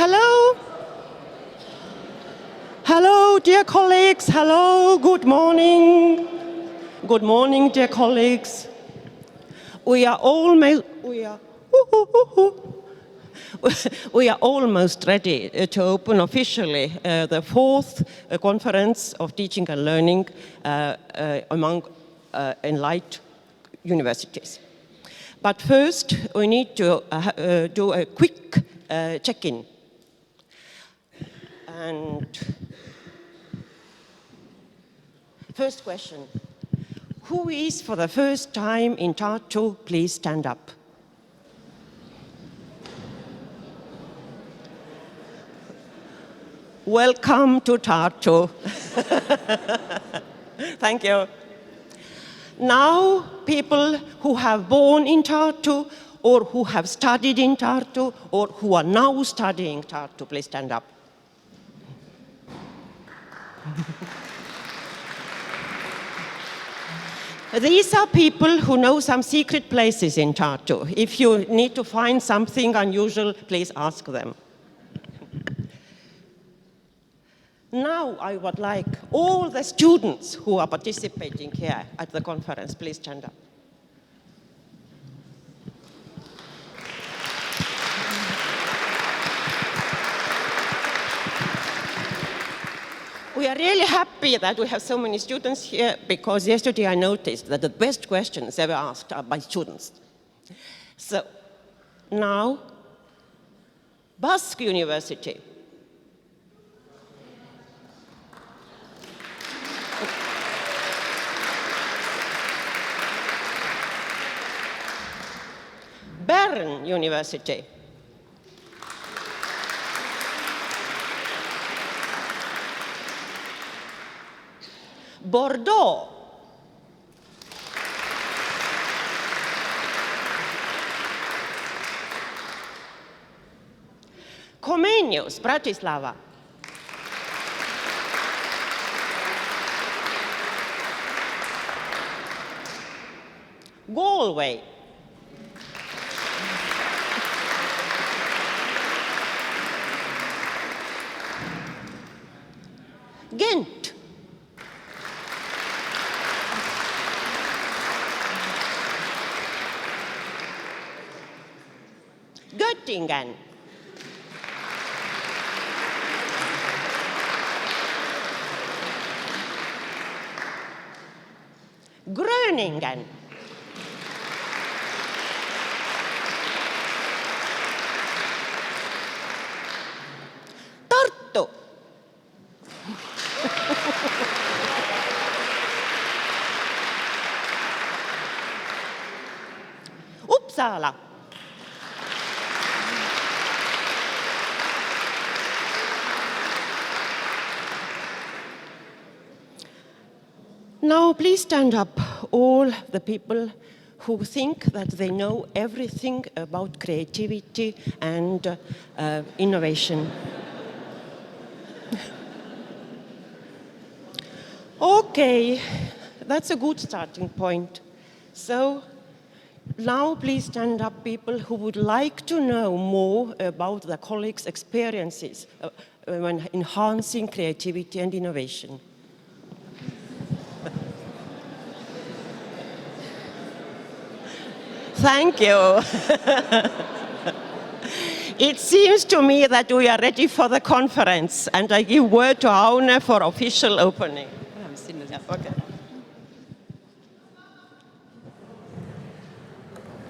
Hello. Hello, dear colleagues. Hello, good morning. Good morning, dear colleagues. We are almost ready to open officially the fourth conference of teaching and learning among ENLIGHT universities. But first, we need to do a quick check-in. And first question, who is for the first time in Tartu? Please stand up. Welcome to Tartu. Thank you. Now, people who have born in Tartu, or who have studied in Tartu, or who are now studying Tartu, please stand up. These are people who know some secret places in Tartu. If you need to find something unusual, please ask them. Now I would like all the students who are participating here at the conference, please stand up. We are really happy that we have so many students here, because yesterday I noticed that the best questions ever asked are by students. So now, Basque University. Bern University. Bordeaux. Comenius, Bratislava. Galway. Ghent. Göttingen. Groningen. Tartu. Uppsala. Now, please stand up, all the people who think that they know everything about creativity and innovation. Okay, that's a good starting point. So now please stand up, people who would like to know more about the colleagues' experiences when enhancing creativity and innovation. Thank you. It seems to me that we are ready for the conference, and I give word to Aune for official opening. Yeah, okay.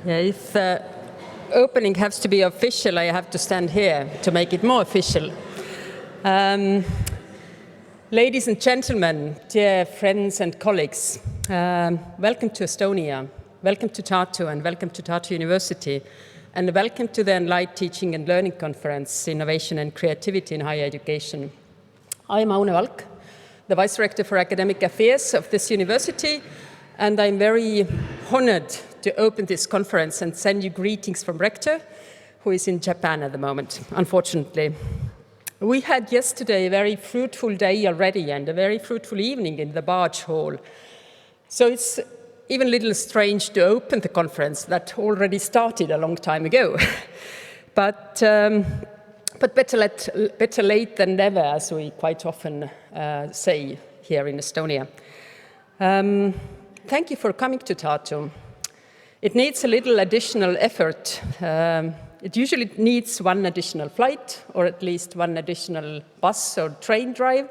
Yeah, if opening has to be official, I have to stand here to make it more official. Ladies and gentlemen, dear friends and colleagues, welcome to Estonia. Welcome to Tartu, and welcome to Tartu University, and welcome to the ENLIGHT Teaching and Learning Conference, Innovation and Creativity in Higher Education. I am Aune Valk, the Vice Rector for Academic Affairs of this university, and I'm very honored to open this conference and send you greetings from Rector, who is in Japan at the moment, unfortunately. We had yesterday a very fruitful day already, and a very fruitful evening in the Barge Hall. So it's even a little strange to open the conference that already started a long time ago. But But better late than never, as we quite often say here in Estonia. Thank you for coming to Tartu. It needs a little additional effort. It usually needs one additional flight, or at least one additional bus or train drive,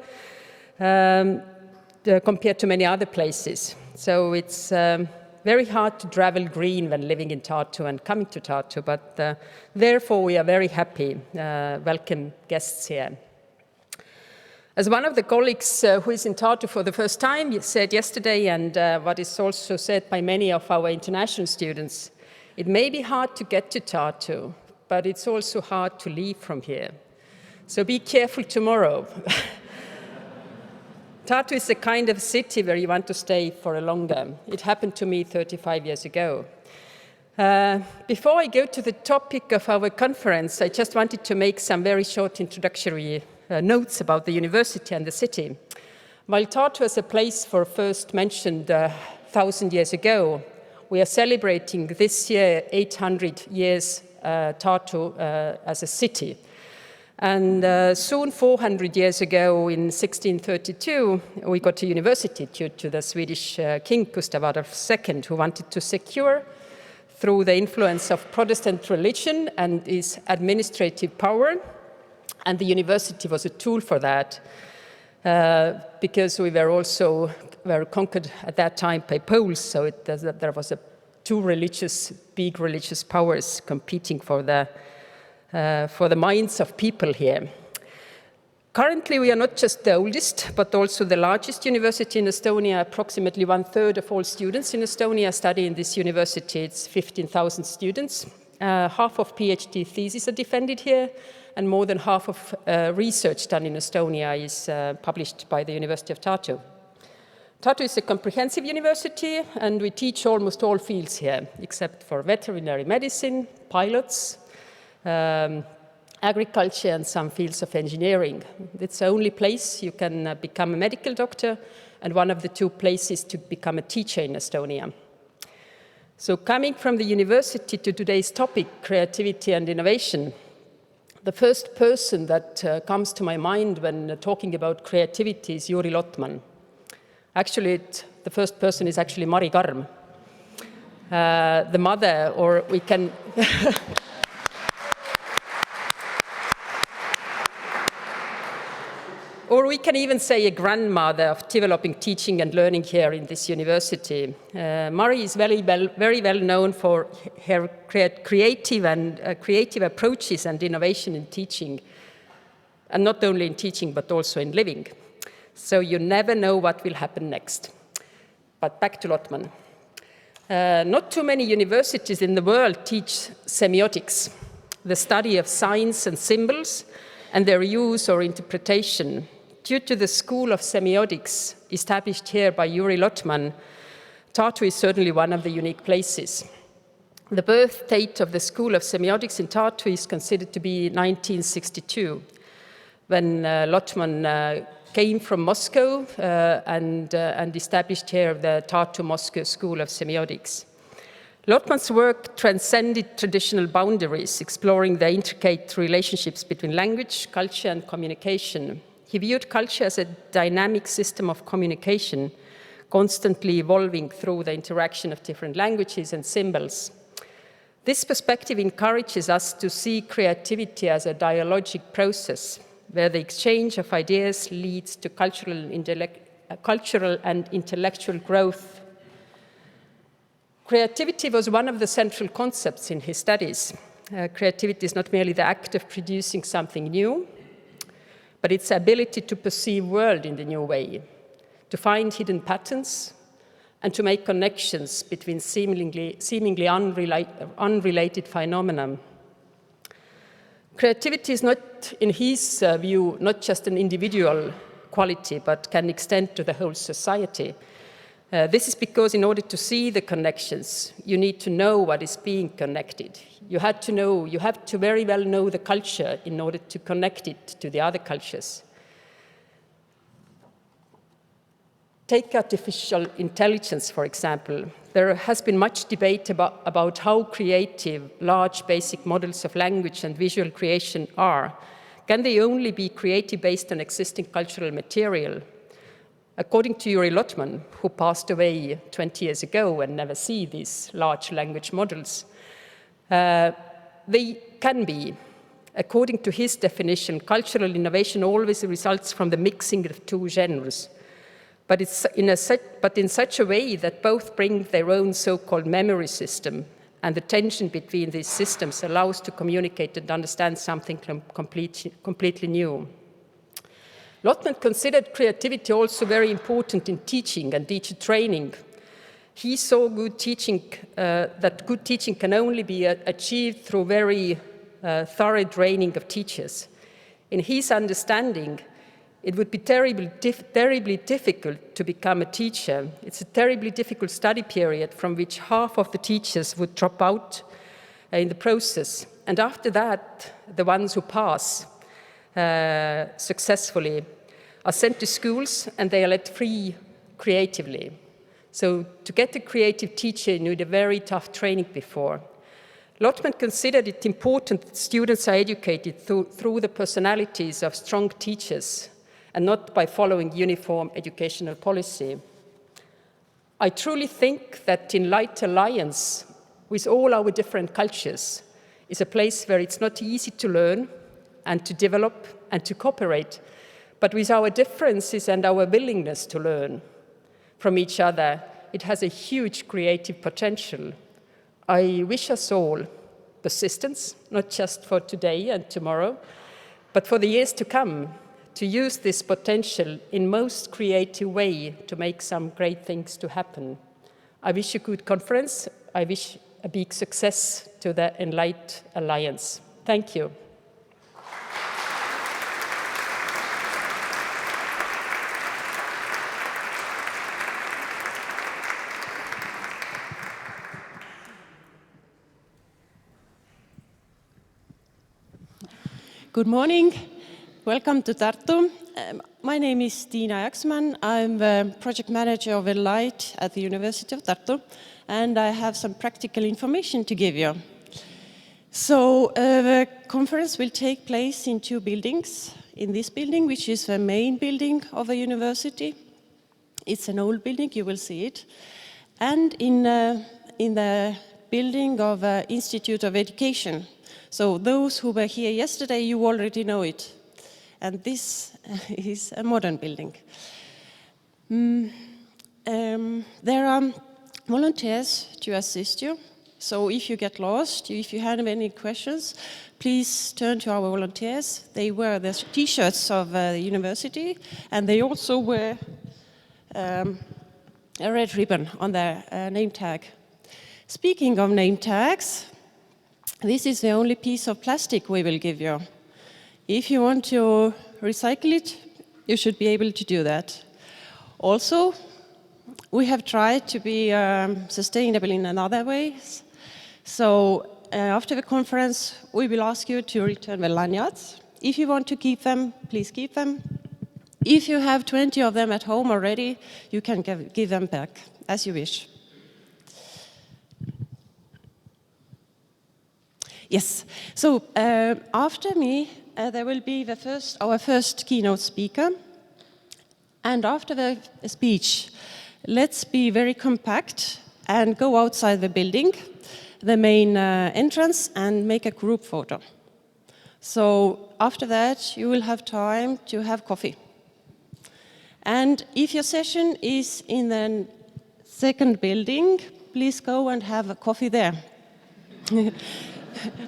compared to many other places. So it's very hard to travel green when living in Tartu and coming to Tartu, but therefore we are very happy welcome guests here. As one of the colleagues who is in Tartu for the first time said yesterday, and what is also said by many of our international students, it may be hard to get to Tartu, but it's also hard to leave from here. So be careful tomorrow. Tartu is the kind of city where you want to stay for a longer. It happened to me 35 years ago. Before I go to the topic of our conference, I just wanted to make some very short introductory notes about the university and the city. While Tartu as a place for first mentioned 1,000 years ago, we are celebrating this year 800 years Tartu as a city. And soon, 400 years ago, in 1632, we got a university due to the Swedish King Gustav Adolf II, who wanted to secure, through the influence of Protestant religion and his administrative power, and the university was a tool for that, because we were conquered at that time by Poles, so there was two big religious powers competing for the minds of people here. Currently, we are not just the oldest, but also the largest university in Estonia. Approximately 1/3 of all students in Estonia study in this university. It's 15,000 students. Half of PhD theses are defended here, and more than half of research done in Estonia is published by the University of Tartu. Tartu is a comprehensive university, and we teach almost all fields here, except for veterinary medicine, pilots, agriculture, and some fields of engineering. It's the only place you can become a medical doctor, and one of the two places to become a teacher in Estonia. So coming from the university to today's topic, creativity and innovation, the first person that comes to my mind when talking about creativity is Juri Lotman. Actually, the first person is actually Mari Karm, the mother, or we can... Or we can even say a grandmother of developing teaching and learning here in this university. Mari is very well known for her creative approaches and innovation in teaching, and not only in teaching, but also in living. So you never know what will happen next. But back to Lotman. Not too many universities in the world teach semiotics, the study of signs and symbols, and their use or interpretation. Due to the School of Semiotics established here by Juri Lotman, Tartu is certainly one of the unique places. The birth date of the School of Semiotics in Tartu is considered to be 1962, when Lotman came from Moscow and established here the Tartu-Moscow School of Semiotics. Lotman's work transcended traditional boundaries, exploring the intricate relationships between language, culture, and communication. He viewed culture as a dynamic system of communication, constantly evolving through the interaction of different languages and symbols. This perspective encourages us to see creativity as a dialogic process, where the exchange of ideas leads to cultural and intellectual growth. Creativity was one of the central concepts in his studies. Creativity is not merely the act of producing something new, but its ability to perceive the world in the new way, to find hidden patterns, and to make connections between seemingly unrelated phenomena. Creativity is not, in his view, not just an individual quality, but can extend to the whole society. This is because in order to see the connections, you need to know what is being connected. You have to very well know the culture in order to connect it to the other cultures. Take artificial intelligence, for example. There has been much debate about how creative large basic models of language and visual creation are. Can they only be creative based on existing cultural material? According to Yuri Lotman, who passed away 20 years ago and never see these large language models, they can be. According to his definition, cultural innovation always results from the mixing of two genres, but in such a way that both bring their own so-called memory system, and the tension between these systems allows to communicate and understand something completely new. Lotman considered creativity also very important in teaching and teacher training. He saw that good teaching can only be achieved through very thorough training of teachers. In his understanding, it would be terribly difficult to become a teacher. It's a terribly difficult study period from which half of the teachers would drop out in the process. And after that, the ones who pass successfully are sent to schools and they are let free creatively. So to get a creative teacher, you need a very tough training before. Lotman considered it important that students are educated through the personalities of strong teachers and not by following uniform educational policy. I truly think that ENLIGHT Alliance, with all our different cultures, is a place where it's not easy to learn and to develop and to cooperate, but with our differences and our willingness to learn from each other, it has a huge creative potential. I wish us all persistence, not just for today and tomorrow, but for the years to come, to use this potential in most creative way to make some great things to happen. I wish you a good conference. I wish a big success to the ENLIGHT Alliance. Thank you. Good morning. Welcome to Tartu. My name is Tiina Jaksman. I'm the project manager of ENLIGHT at the University of Tartu, and I have some practical information to give you. So the conference will take place in two buildings. In this building, which is the main building of the university. It's an old building, you will see it. And in the building of the Institute of Education. So those who were here yesterday, you already know it. And this is a modern building. There are volunteers to assist you. So if you get lost, if you have any questions, please turn to our volunteers. They wear the T-shirts of the university, and they also wear a red ribbon on their name tag. Speaking of name tags, this is the only piece of plastic we will give you. If you want to recycle it, you should be able to do that. Also, we have tried to be sustainable in another ways. So after the conference, we will ask you to return the lanyards. If you want to keep them, please keep them. If you have 20 of them at home already, you can give them back as you wish. Yes, so after me, there will be our first keynote speaker. And after the speech, let's be very compact and go outside the building, the main entrance, and make a group photo. So after that, you will have time to have coffee. And if your session is in the second building, please go and have a coffee there.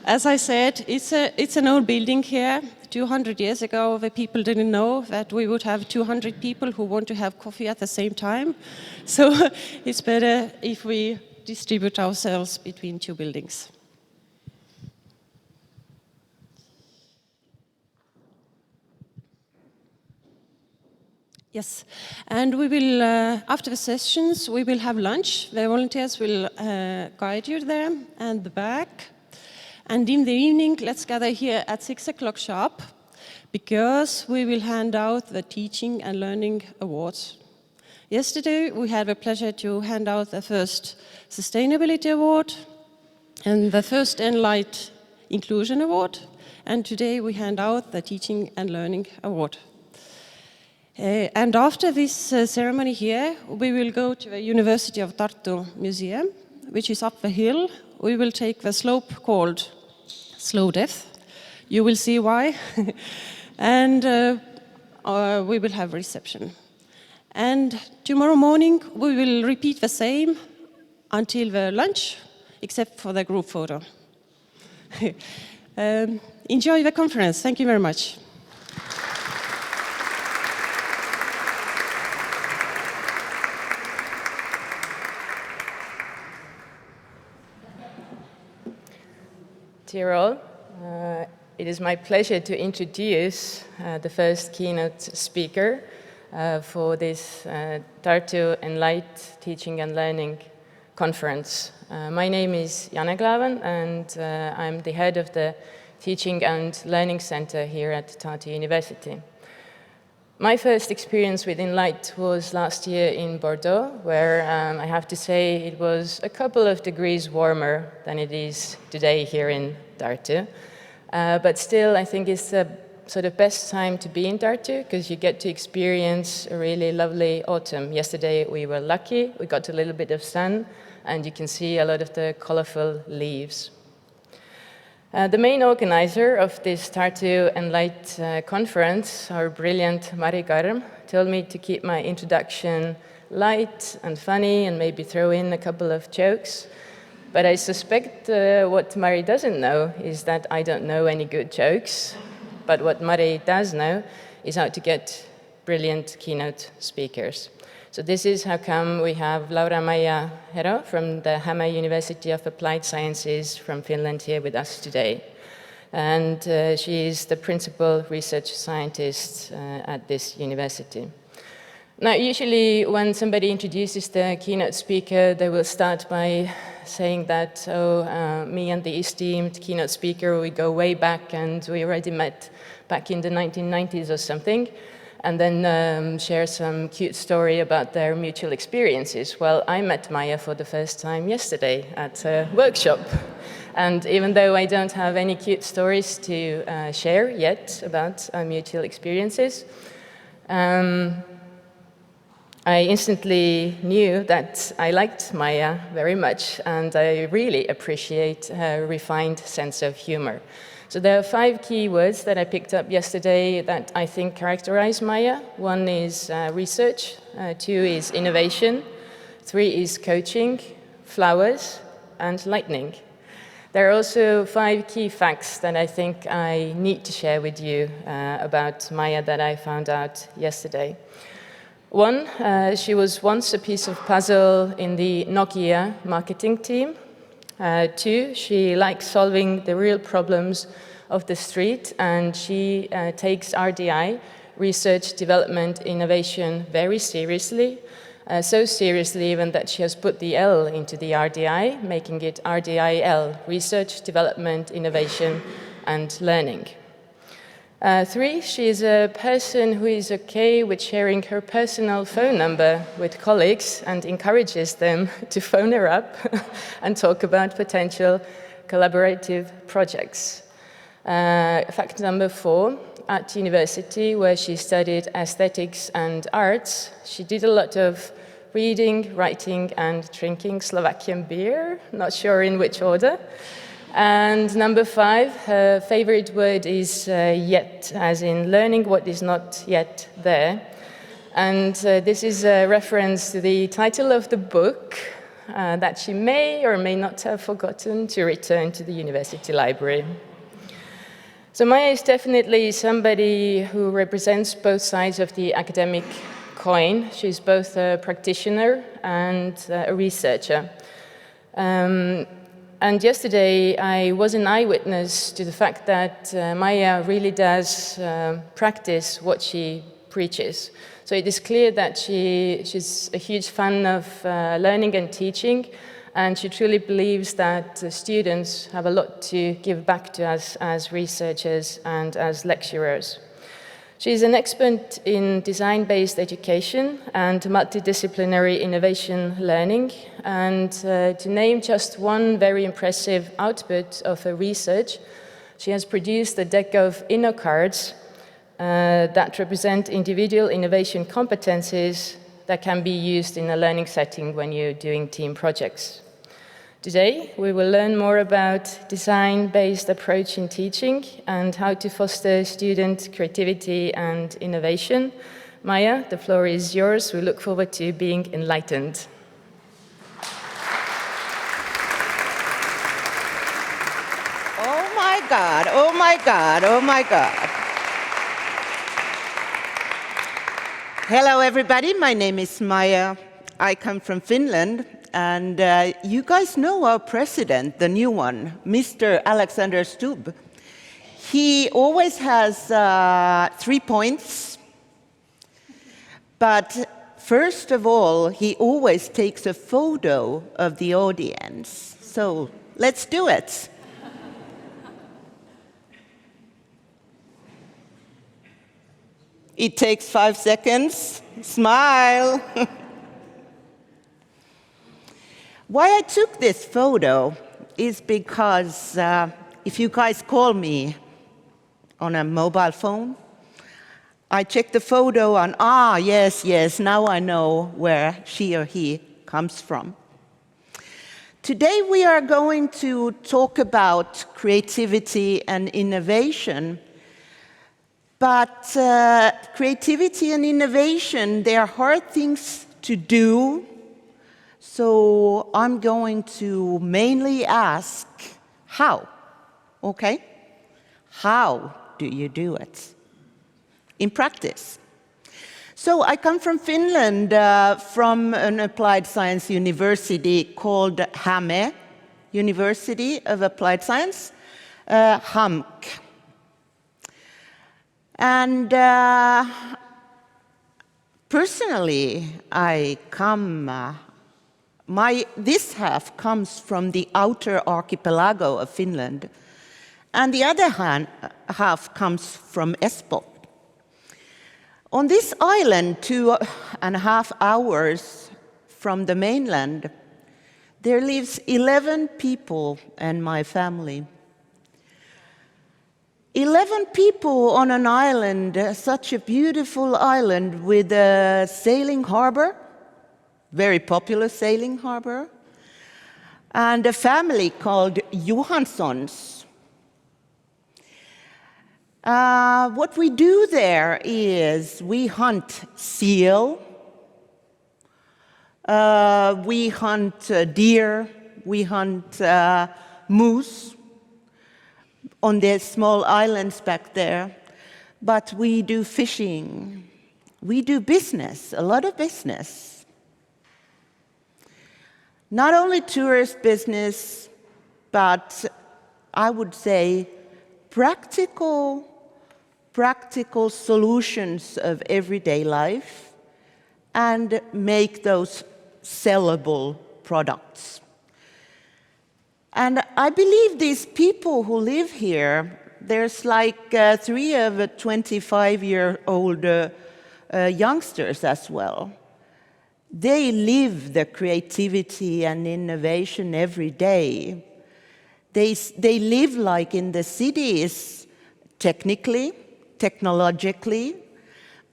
As I said, it's an old building here. 200 years ago, the people didn't know that we would have 200 people who want to have coffee at the same time. So it's better if we distribute ourselves between two buildings. Yes, and we will, after the sessions, we will have lunch. The volunteers will guide you there and the back. And in the evening, let's gather here at 6 o'clock sharp, because we will hand out the Teaching and Learning Awards. Yesterday, we had the pleasure to hand out the first Sustainability Award and the first ENLIGHT Inclusion Award. And today we hand out the Teaching and Learning Award. And after this ceremony here, we will go to the University of Tartu Museum, which is up the hill. We will take the slope called Slow Death. You will see why. And we will have reception. And tomorrow morning, we will repeat the same until the lunch, except for the group photo. Enjoy the conference. Thank you very much. Dear all, it is my pleasure to introduce the first keynote speaker for this Tartu ENLIGHT Teaching and Learning Conference. My name is Häme, and I'm the head of the Teaching and Learning Center here at Tartu University. My first experience with ENLIGHT was last year in Bordeaux, where I have to say it was a couple of degrees warmer than it is today here in Tartu. But still, I think it's the sort of best time to be in Tartu because you get to experience a really lovely autumn. Yesterday we were lucky, we got a little bit of sun, and you can see a lot of the colorful leaves. The main organizer of this Tartu ENLIGHT conference, our brilliant Mari Karm, told me to keep my introduction light and funny and maybe throw in a couple of jokes. But I suspect what Mari doesn't know is that I don't know any good jokes. But what Mari does know is how to get brilliant keynote speakers. So this is how come we have Laura-Maija Hero from the Häme University of Applied Sciences from Finland here with us today. And she is the principal research scientist at this university. Now, usually when somebody introduces the keynote speaker, they will start by saying that, me and the esteemed keynote speaker, we go way back and we already met back in the 1990s or something, and then share some cute story about their mutual experiences. Well, I met Maija for the first time yesterday at a workshop. And even though I don't have any cute stories to share yet about our mutual experiences, I instantly knew that I liked Maija very much, and I really appreciate her refined sense of humor. So there are 5 key words that I picked up yesterday that I think characterize Maija. 1 is research, 2 is innovation, 3 is coaching, flowers, and lightning. There are also 5 key facts that I think I need to share with you about Maija that I found out yesterday. 1, she was once a piece of puzzle in the Nokia marketing team. 2, she likes solving the real problems of the street, and she takes RDI, research, development, innovation, very seriously. So seriously even that she has put the L into the RDI, making it RDIL, research, development, innovation, and learning. 3, she is a person who is okay with sharing her personal phone number with colleagues and encourages them to phone her up and talk about potential collaborative projects. Fact number 4, at university where she studied aesthetics and arts, she did a lot of reading, writing, and drinking Slovakian beer, not sure in which order. And number 5, her favorite word is yet, as in learning what is not yet there. And this is a reference to the title of the book that she may or may not have forgotten to return to the university library. So Maija is definitely somebody who represents both sides of the academic coin. She's both a practitioner and a researcher. And yesterday, I was an eyewitness to the fact that Maija really does practice what she preaches. So it is clear that she's a huge fan of learning and teaching, and she truly believes that students have a lot to give back to us as researchers and as lecturers. She's an expert in design-based education and multidisciplinary innovation learning. And to name just one very impressive output of her research, She has produced a deck of inno cards that represent individual innovation competencies that can be used in a learning setting when you're doing team projects. Today, we will learn more about design-based approach in teaching and how to foster student creativity and innovation. Maija, the floor is yours. We look forward to being enlightened. Oh my God, oh my God, oh my God. Hello everybody, my name is Maija. I come from Finland, and you guys know our president, the new one, Mr. Alexander Stubb. He always has 3 points, but first of all, he always takes a photo of the audience. So let's do it. It takes 5 seconds. Smile. Why I took this photo is because if you guys call me on a mobile phone, I check the photo and, yes, now I know where she or he comes from. Today we are going to talk about creativity and innovation. But creativity and innovation, they are hard things to do. So I'm going to mainly ask, how? Okay? How do you do it? In practice. So I come from Finland, from an applied science university called Häme, University of Applied Science, Valk. And personally, this half comes from the outer archipelago of Finland, and the other half comes from Espoo. On this island, 2.5 hours from the mainland, there lives 11 people and my family. 11 people on an island, such a beautiful island with a sailing harbor, very popular sailing harbor, and a family called Johanssons. What we do there is we hunt seal, we hunt deer, we hunt moose, on the small islands back there, but we do fishing. We do business, a lot of business. Not only tourist business, but I would say practical solutions of everyday life and make those sellable products. And I believe these people who live here, there's like 3 of 25-year-old youngsters as well. They live the creativity and innovation every day. They live like in the cities, technologically,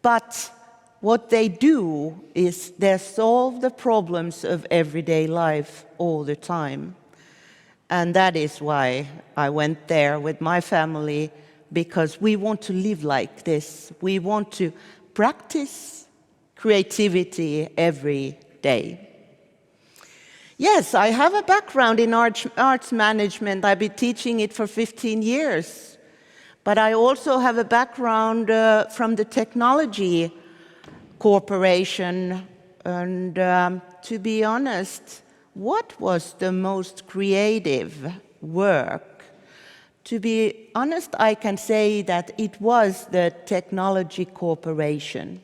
but what they do is they solve the problems of everyday life all the time. And that is why I went there with my family, because we want to live like this. We want to practice creativity every day. Yes, I have a background in arts management. I've been teaching it for 15 years. But I also have a background from the technology corporation. And to be honest, what was the most creative work? To be honest, I can say that it was the technology corporation,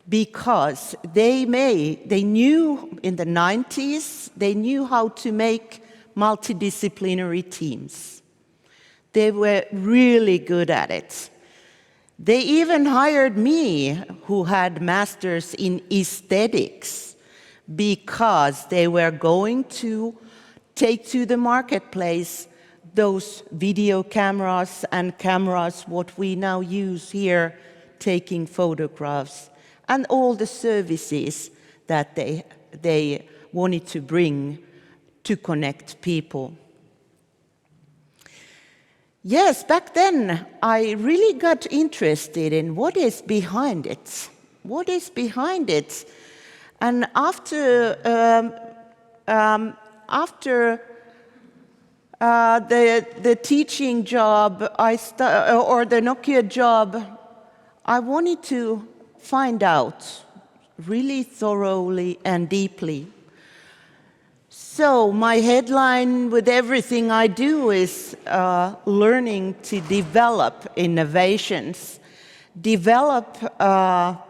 because they knew in the 90s, they knew how to make multidisciplinary teams. They were really good at it. They even hired me, who had masters in aesthetics, because they were going to take to the marketplace those video cameras and cameras what we now use here taking photographs, and all the services that they wanted to bring to connect people. Yes, back then I really got interested in what is behind it. What is behind it? And after the teaching job, or the Nokia job, I wanted to find out really thoroughly and deeply. So my headline with everything I do is learning to develop innovations. Develop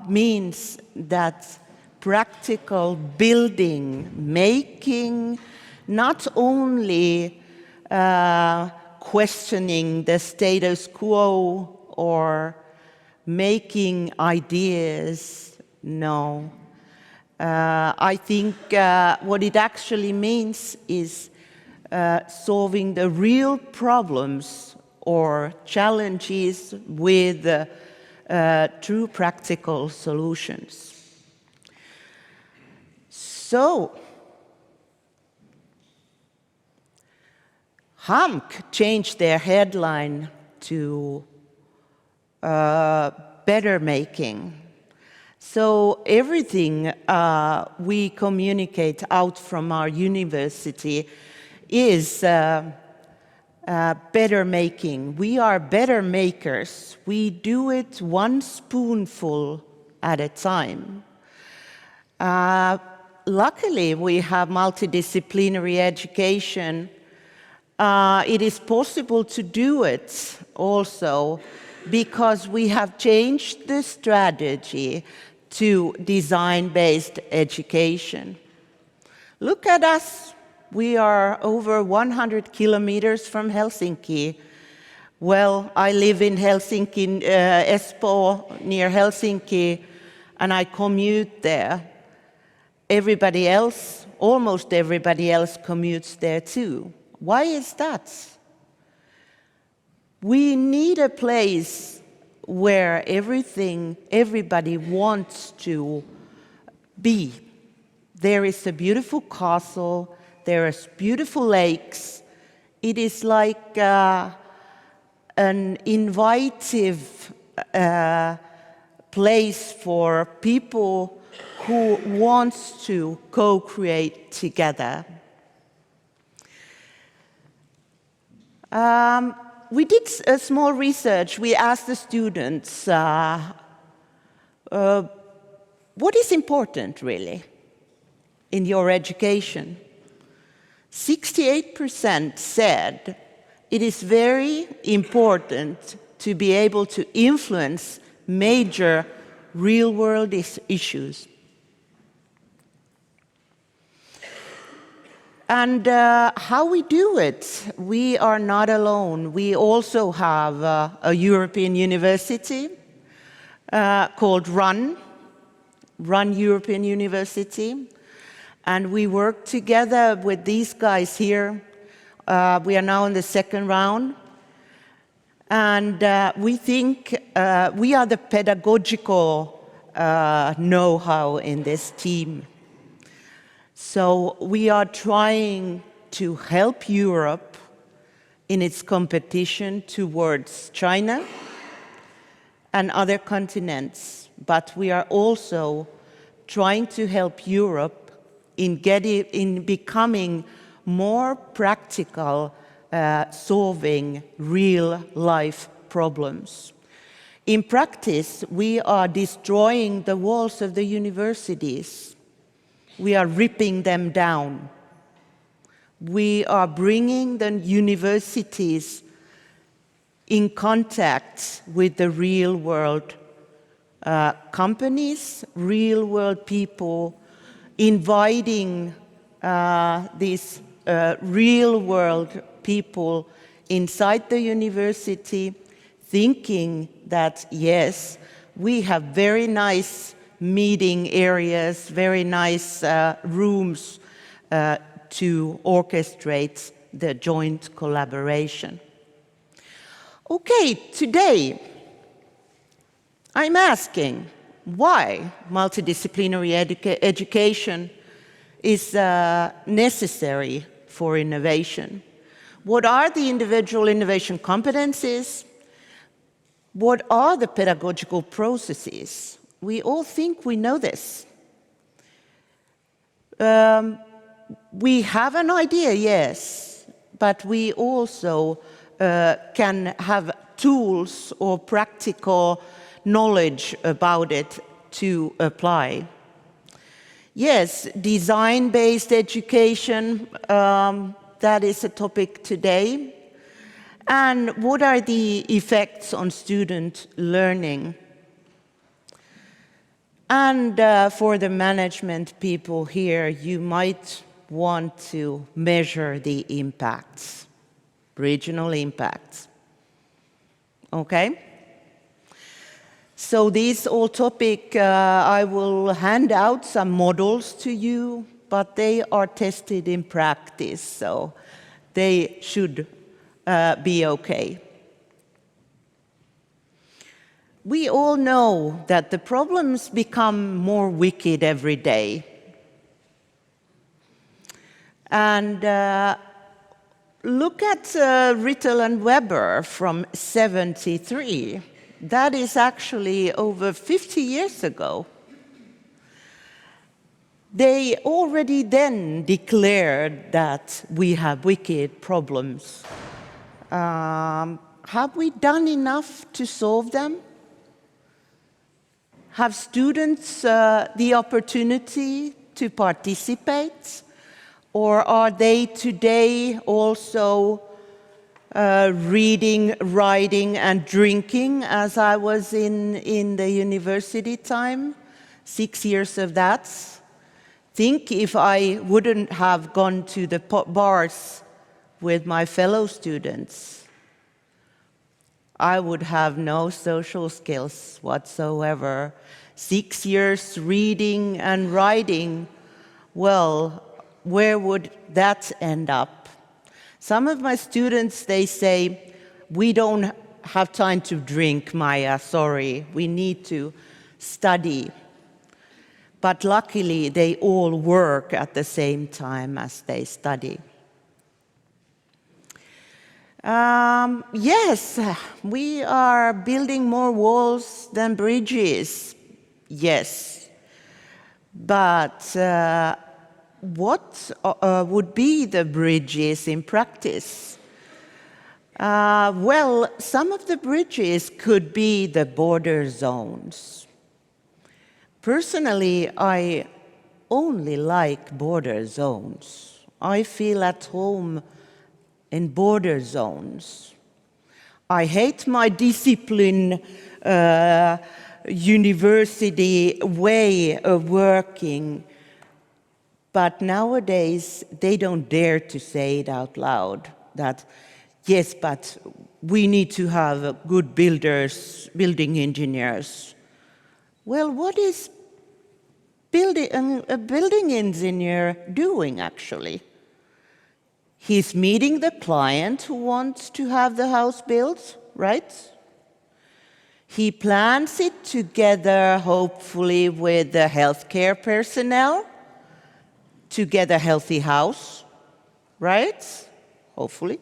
means that practical building, making, not only questioning the status quo or making ideas, no. I think what it actually means is solving the real problems or challenges with true practical solutions. So, Häme changed their headline to better making. So everything we communicate out from our university is better making. We are better makers. We do it one spoonful at a time. Luckily, we have multidisciplinary education. It is possible to do it also because we have changed the strategy to design-based education. Look at us. We are over 100 kilometers from Helsinki. Well, I live in Helsinki, Espoo, near Helsinki, and I commute there. Everybody else, almost everybody else, commutes there too. Why is that? We need a place where everybody wants to be. There is a beautiful castle, there are beautiful lakes. It is like an inviting place for people who want to co-create together. We did a small research. We asked the students, what is important really in your education? 68% said it is very important to be able to influence major real-world issues. And how we do it, we are not alone. We also have a European university called RUN European University. And we work together with these guys here. We are now in the second round. And we think we are the pedagogical know-how in this team. So we are trying to help Europe in its competition towards China and other continents, but we are also trying to help Europe in becoming more practical, solving real-life problems. In practice, we are destroying the walls of the universities. We are ripping them down. We are bringing the universities in contact with the real-world companies, real-world people, inviting these real-world people inside the university, thinking that, yes, we have very nice meeting areas, very nice rooms to orchestrate the joint collaboration. Okay, today I'm asking why multidisciplinary education is necessary for innovation. What are the individual innovation competencies? What are the pedagogical processes? We all think we know this. We have an idea, yes, but we also can have tools or practical knowledge about it to apply. Yes, design-based education, that is a topic today. And what are the effects on student learning? And for the management people here, you might want to measure the impacts, regional impacts. Okay? So these all topic, I will hand out some models to you, but they are tested in practice, so they should be okay. We all know that the problems become more wicked every day. And look at Rittel and Weber from '73. That is actually over 50 years ago. They already then declared that we have wicked problems. Have we done enough to solve them? Have students the opportunity to participate? Or are they today also reading, writing, and drinking, as I was in the university time? 6 years of that. Think if I wouldn't have gone to the bars with my fellow students, I would have no social skills whatsoever. 6 years reading and writing, well, where would that end up? Some of my students, they say, we don't have time to drink, Maya, sorry, we need to study. But luckily, they all work at the same time as they study. Yes, we are building more walls than bridges, yes. But what would be the bridges in practice? Well, some of the bridges could be the border zones. Personally, I only like border zones. I feel at home in border zones. I hate my discipline university way of working, but nowadays they don't dare to say it out loud, that yes, but we need to have good builders, building engineers. Well, what is a building engineer doing actually? He's meeting the client who wants to have the house built, right? He plans it together, hopefully, with the healthcare personnel to get a healthy house, right? Hopefully.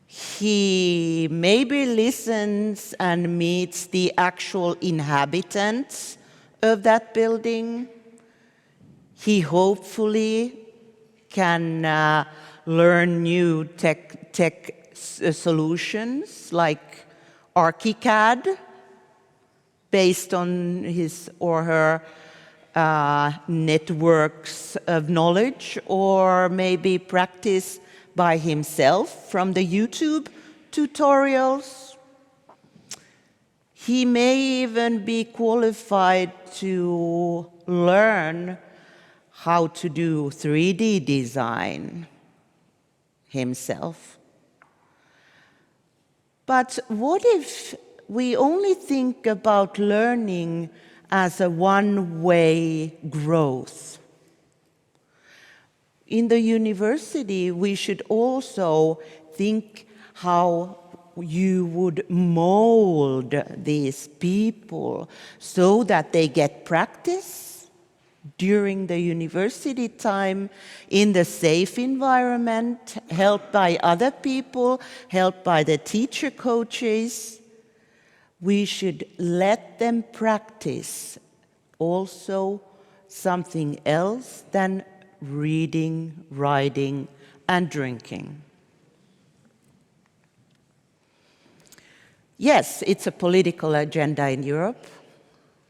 He maybe listens and meets the actual inhabitants of that building. He hopefully can learn new tech solutions like ArchiCAD based on his or her networks of knowledge, or maybe practice by himself from the YouTube tutorials. He may even be qualified to learn how to do 3D design himself. But what if we only think about learning as a one-way growth? in the university, we should also think how you would mold these people so that they get practice during the university time in the safe environment, helped by other people, helped by the teacher coaches. We should let them practice also something else than reading, writing, and drinking. Yes, it's a political agenda in Europe.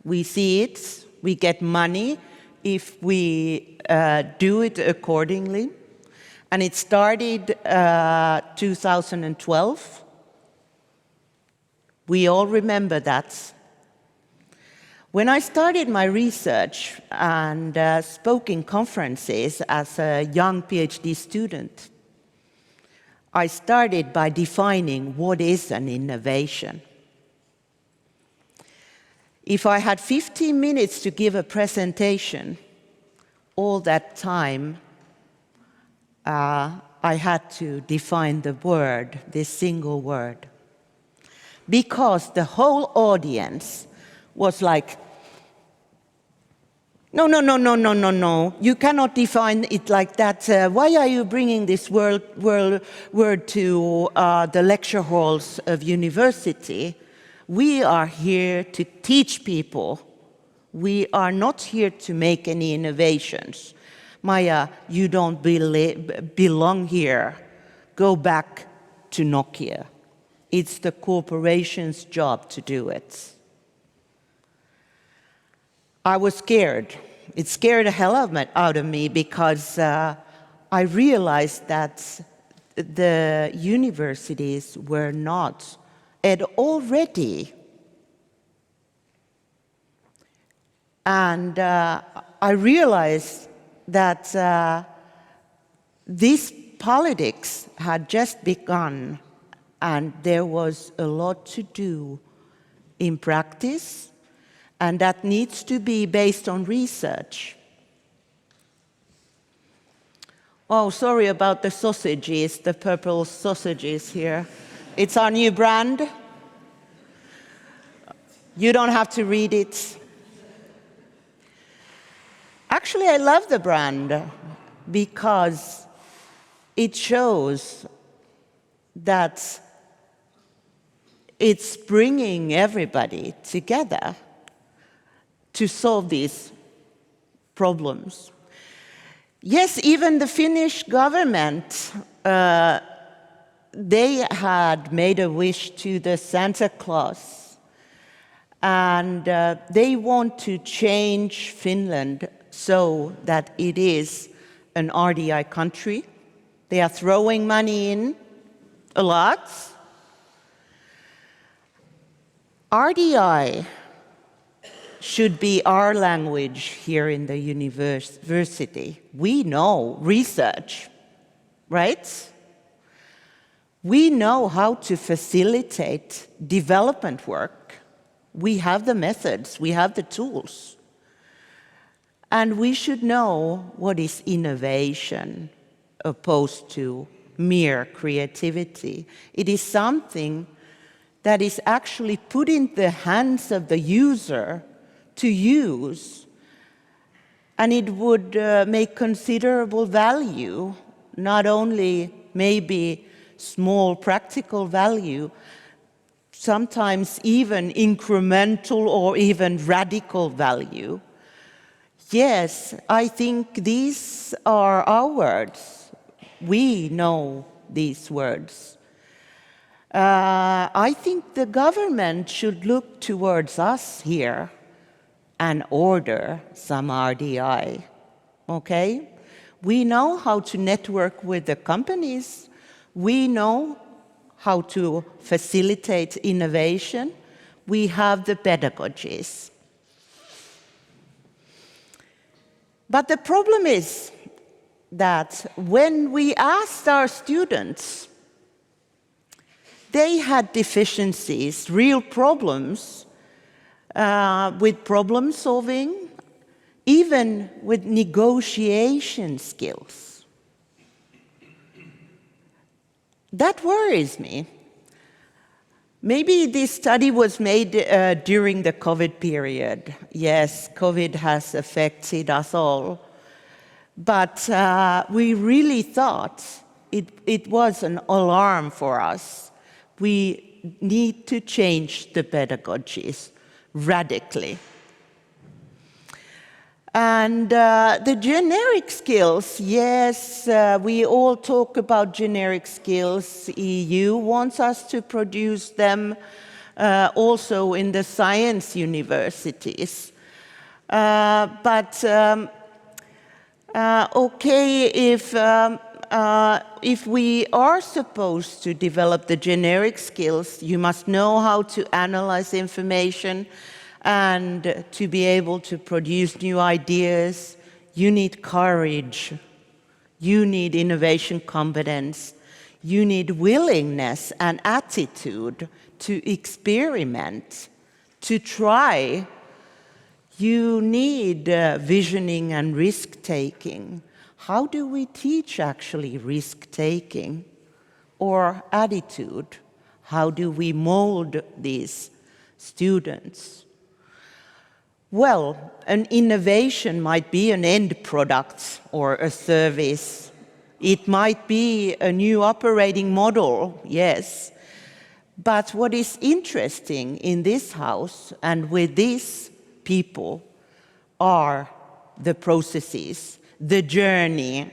We see it. We get money if we do it accordingly. And it started 2012. We all remember that. When I started my research and spoke in conferences as a young PhD student, I started by defining what is an innovation. If I had 15 minutes to give a presentation, all that time I had to define the word, this single word. Because the whole audience was like, no, you cannot define it like that. Why are you bringing this word to the lecture halls of university? We are here to teach people. We are not here to make any innovations. Maija, you don't belong here. Go back to Nokia. It's the corporation's job to do it. I was scared. It scared the hell out of me because I realized that the universities were not at all ready. And I realized that this politics had just begun and there was a lot to do in practice. And that needs to be based on research. Oh, sorry about the sausages, the purple sausages here. It's our new brand. You don't have to read it. Actually, I love the brand because it shows that it's bringing everybody together to solve these problems. Yes, even the Finnish government, they had made a wish to the Santa Claus, and they want to change Finland so that it is an RDI country. They are throwing money in a lot. RDI should be our language here in the university. We know research, right? We know how to facilitate development work. We have the methods, we have the tools. And we should know what is innovation opposed to mere creativity. It is something that is actually put in the hands of the user to use, and it would make considerable value, not only maybe small practical value, sometimes even incremental or even radical value. Yes, I think these are our words. We know these words. I think the government should look towards us here and order some RDI, okay? We know how to network with the companies. We know how to facilitate innovation. We have the pedagogies. But the problem is that when we asked our students, they had deficiencies, real problems, with problem solving, even with negotiation skills. that worries me. Maybe this study was made during the COVID period. Yes, COVID has affected us all. But we really thought it was an alarm for us. We need to change the pedagogies radically. And the generic skills, yes, we all talk about generic skills. EU wants us to produce them also in the science universities. Okay, if we are supposed to develop the generic skills, you must know how to analyze information, and to be able to produce new ideas, you need courage, you need innovation competence, you need willingness and attitude to experiment, to try. You need visioning and risk-taking. How do we teach actually risk-taking or attitude? How do we mold these students? Well, an innovation might be an end product or a service. It might be a new operating model, yes. But what is interesting in this house and with these people are the processes, the journey.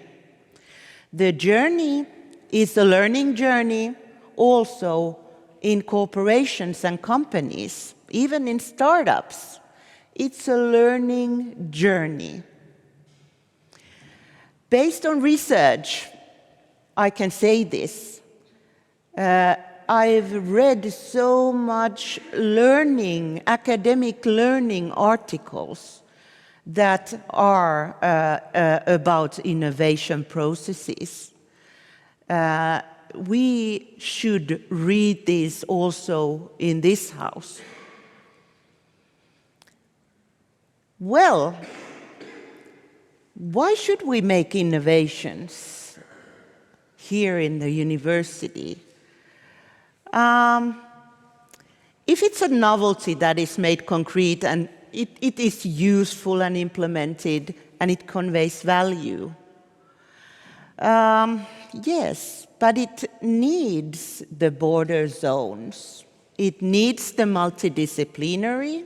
The journey is a learning journey also in corporations and companies, even in startups. It's a learning journey. Based on research, I can say this. I've read so much learning, academic learning articles that are about innovation processes. We should read this also in this house. Well, why should we make innovations here in the university? If it's a novelty that is made concrete and it is useful and implemented and it conveys value, yes, but it needs the border zones. It needs the multidisciplinary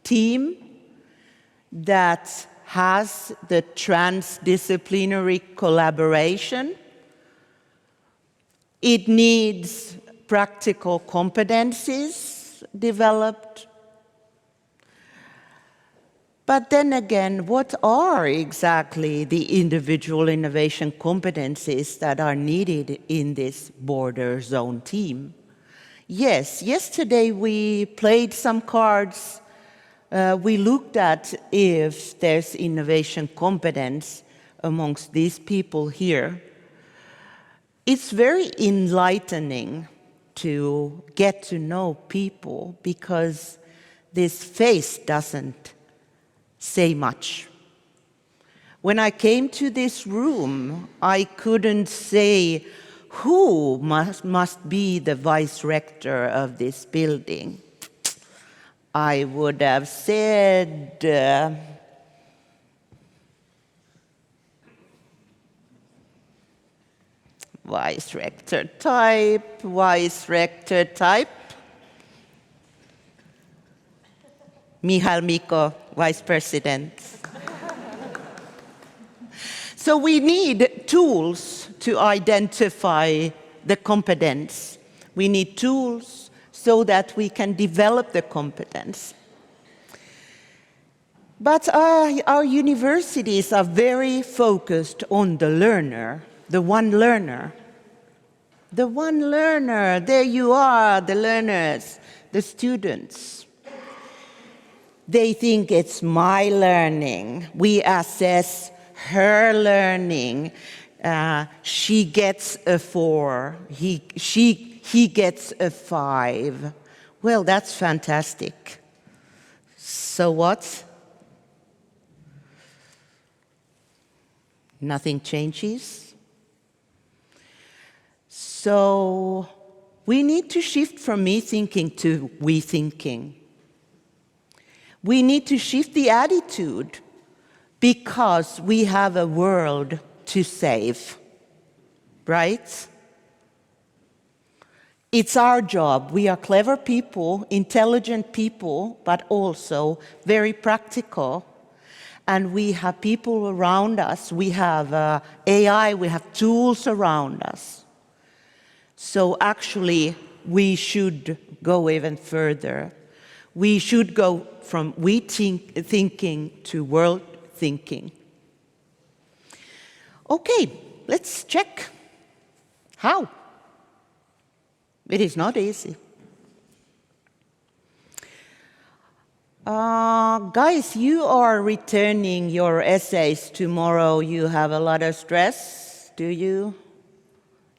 team that has the transdisciplinary collaboration. It needs practical competencies developed. But then again, what are exactly the individual innovation competencies that are needed in this border zone team? Yes, yesterday we played some cards. We looked at if there's innovation competence amongst these people here. It's very enlightening to get to know people because this face doesn't say much. When I came to this room, I couldn't say who must be the vice rector of this building. I would have said vice rector type, Mihail Mikko, vice president. So we need tools to identify the competence. We need tools so that we can develop the competence. But our universities are very focused on the learner, the one learner. The one learner, there you are, the learners, the students. They think it's my learning. We assess her learning. She gets a 4, he gets a 5. Well, that's fantastic. So what? Nothing changes? So we need to shift from me thinking to we thinking. We need to shift the attitude because we have a world to save, right? It's our job. We are clever people, intelligent people, but also very practical. And we have people around us. We have AI, we have tools around us. So actually, we should go even further. We should go from we thinking to world thinking. Okay, let's check. How? It is not easy. Guys, you are returning your essays tomorrow. You have a lot of stress, do you?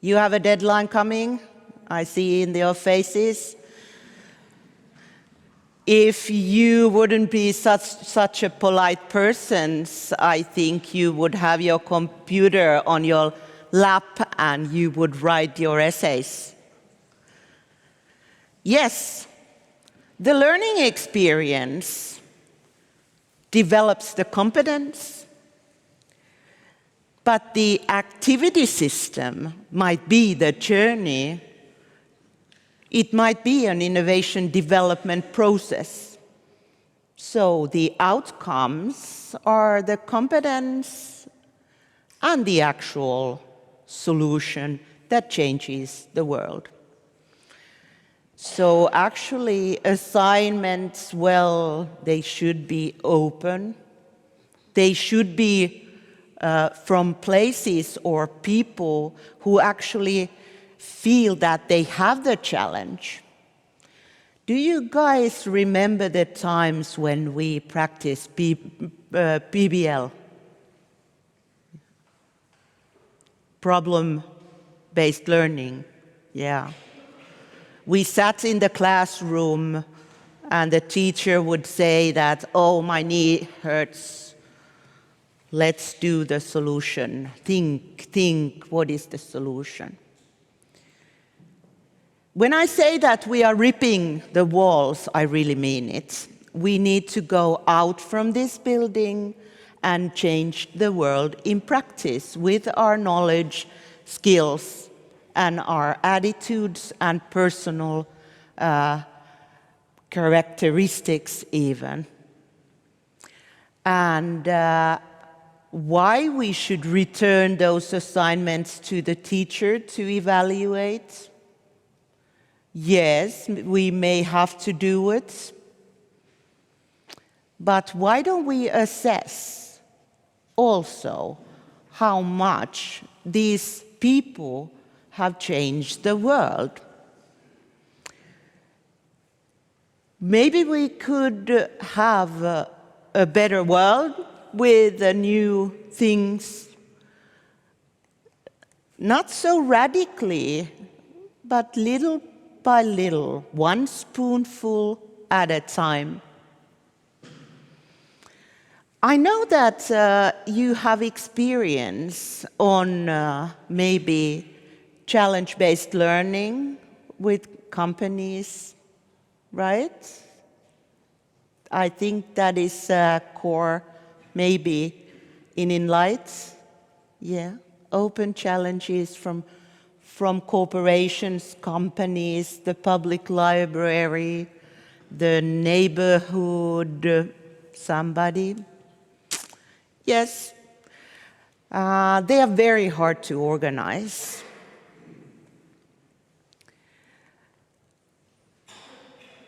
You have a deadline coming? I see in your faces. If you wouldn't be such a polite person, I think you would have your computer on your lap and you would write your essays. Yes, the learning experience develops the competence, but the activity system might be the journey. It might be an innovation development process. So the outcomes are the competence and the actual solution that changes the world. So actually assignments, well, they should be open. They should be from places or people who actually feel that they have the challenge. Do you guys remember the times when we practiced PBL? Problem-based learning, yeah. We sat in the classroom and the teacher would say that, oh, my knee hurts. Let's do the solution. Think, what is the solution? When I say that we are ripping the walls, I really mean it. We need to go out from this building and change the world in practice with our knowledge, skills, and our attitudes and personal characteristics even. And why we should return those assignments to the teacher to evaluate? Yes, we may have to do it, but why don't we assess also how much these people have changed the world? Maybe we could have a better world with new things, not so radically, but little by little, one spoonful at a time. I know that you have experience on maybe challenge-based learning with companies, right? I think that is core maybe in ENLIGHT, yeah, open challenges from corporations, companies, the public library, the neighborhood, somebody. Yes, they are very hard to organize.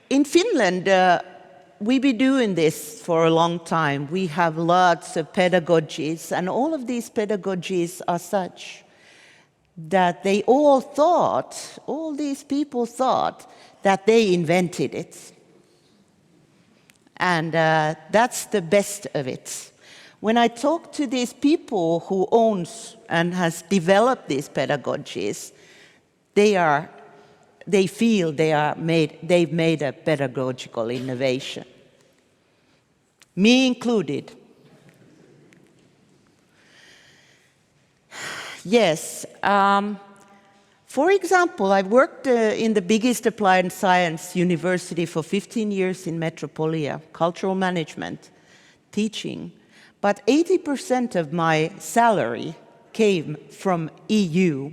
In Finland, we've been doing this for a long time. We have lots of pedagogies, and all of these pedagogies are such that they all these people thought that they invented it. And that's the best of it. When I talk to these people who owns and has developed these pedagogies, they feel they've made a pedagogical innovation. Me included. Yes, For example, I've worked in the biggest applied science university for 15 years in Metropolia, cultural management, teaching. But 80% of my salary came from EU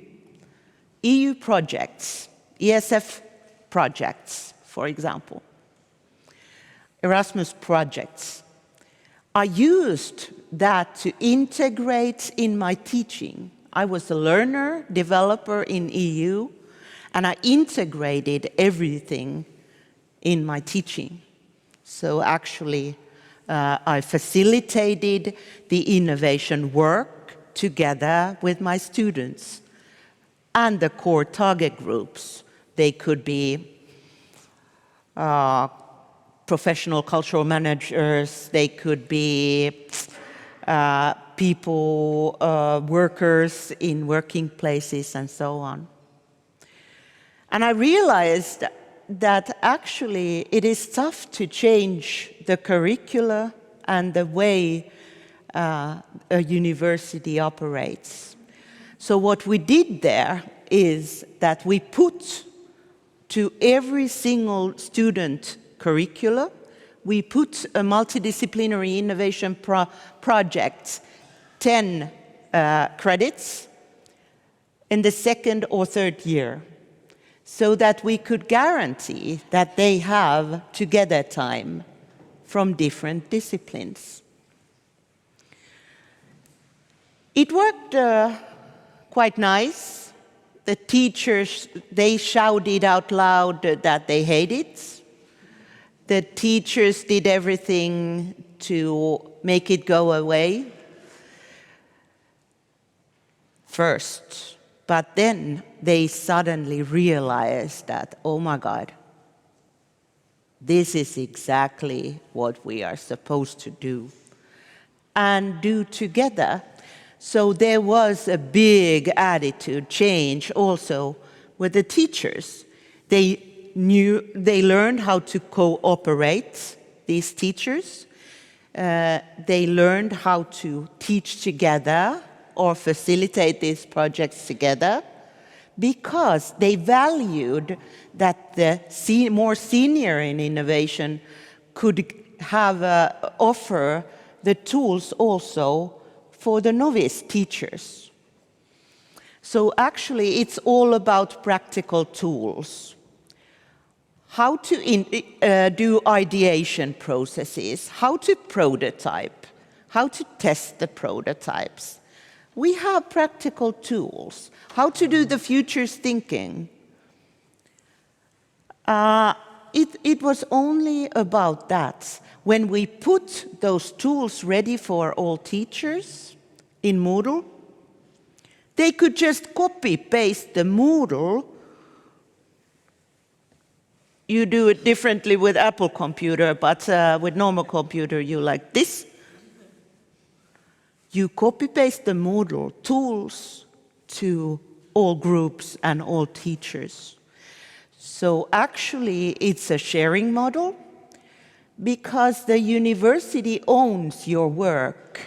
projects, ESF projects, for example, Erasmus projects. I used that to integrate in my teaching. I was a learner, developer in EU, and I integrated everything in my teaching. So actually, I facilitated the innovation work together with my students and the core target groups. They could be professional cultural managers, they could be people, workers in working places, and so on. And I realized that actually it is tough to change the curricula and the way a university operates. So what we did there is that we put to every single student curricula, we put a multidisciplinary innovation project, 10 credits in the second or third year, so that we could guarantee that they have together time from different disciplines. It worked quite nice. The teachers, they shouted out loud that they hate it. The teachers did everything to make it go away first. But then they suddenly realized that, oh my God, this is exactly what we are supposed to do and do together. So there was a big attitude change also with the teachers. They learned how to cooperate, these teachers. They learned how to teach together or facilitate these projects together because they valued that the more senior in innovation could have offer the tools also for the novice teachers. So actually it's all about practical tools. How to do ideation processes, how to prototype, how to test the prototypes. We have practical tools. How to do the futures thinking. It was only about that. When we put those tools ready for all teachers in Moodle, they could just copy-paste the Moodle. You do it differently with Apple computer, but with normal computer, you like this. You copy-paste the Moodle tools to all groups and all teachers. So actually, it's a sharing model because the university owns your work,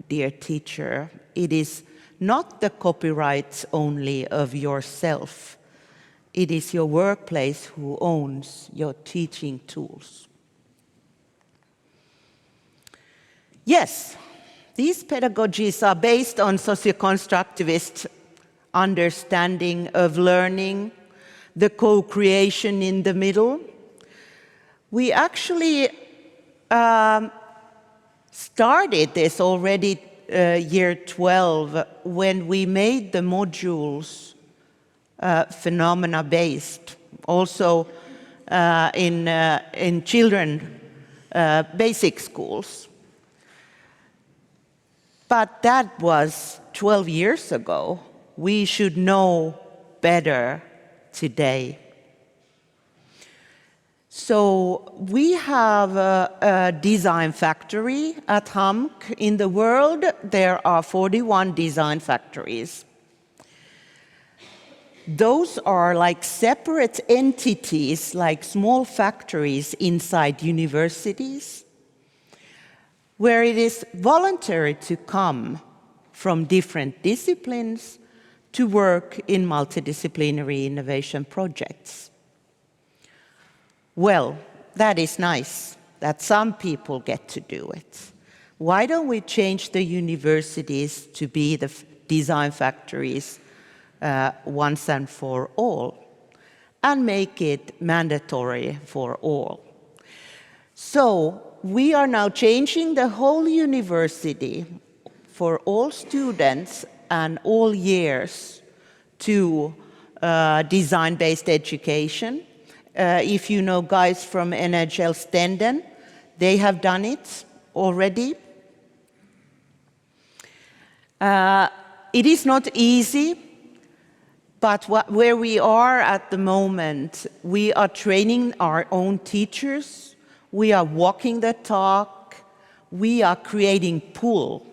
dear teacher. It is not the copyright only of yourself. It is your workplace who owns your teaching tools. Yes, these pedagogies are based on socio-constructivist understanding of learning, the co-creation in the middle. We actually started this already year 12 when we made the modules phenomena-based, also in children basic schools. But that was 12 years ago. We should know better today. So we have a design factory at Häme. In the world, there are 41 design factories. Those are like separate entities, like small factories inside universities, where it is voluntary to come from different disciplines to work in multidisciplinary innovation projects. Well, that is nice that some people get to do it. Why don't we change the universities to be the design factories once and for all, and make it mandatory for all? So we are now changing the whole university for all students and all years to design-based education. If you know guys from NHL Stenden, they have done it already. It is not easy, but where we are at the moment, we are training our own teachers, we are walking the talk, we are creating pull.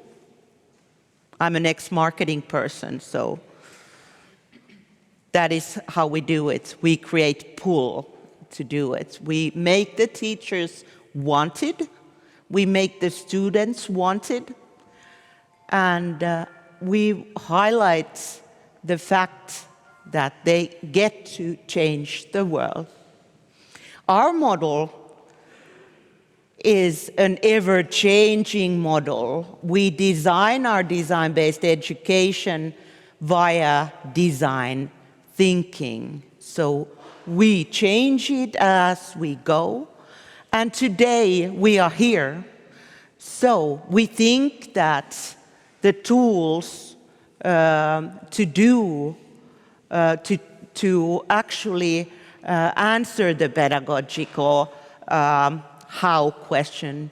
I'm an ex-marketing person, so that is how we do it. We create pull to do it. We make the teachers wanted, we make the students wanted, and we highlight the fact that they get to change the world. Our model is an ever-changing model. We design our design-based education via design thinking. So we change it as we go. And today we are here. So we think that the tools to actually answer the pedagogical how question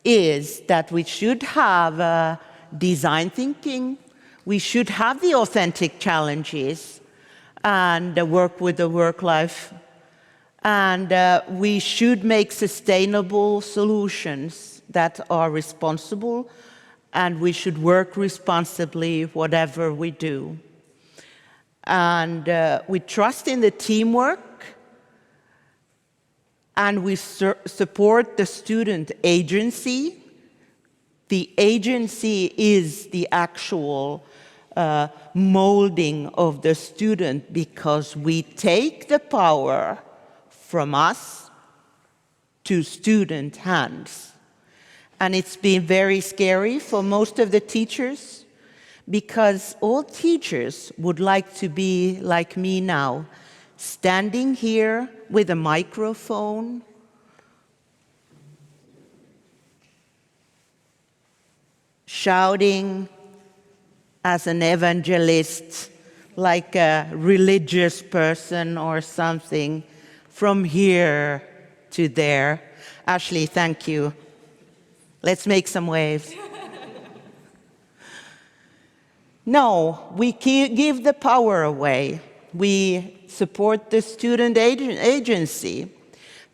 is that we should have design thinking, we should have the authentic challenges and work with the work life, and we should make sustainable solutions that are responsible, and we should work responsibly whatever we do. And we trust in the teamwork, and we support the student agency. The agency is the actual molding of the student, because we take the power from us to student hands. And it's been very scary for most of the teachers, because all teachers would like to be like me now, standing here with a microphone, shouting as an evangelist, like a religious person or something, from here to there. Ashley, thank you. Let's make some waves. No, we give the power away. We support the student agency,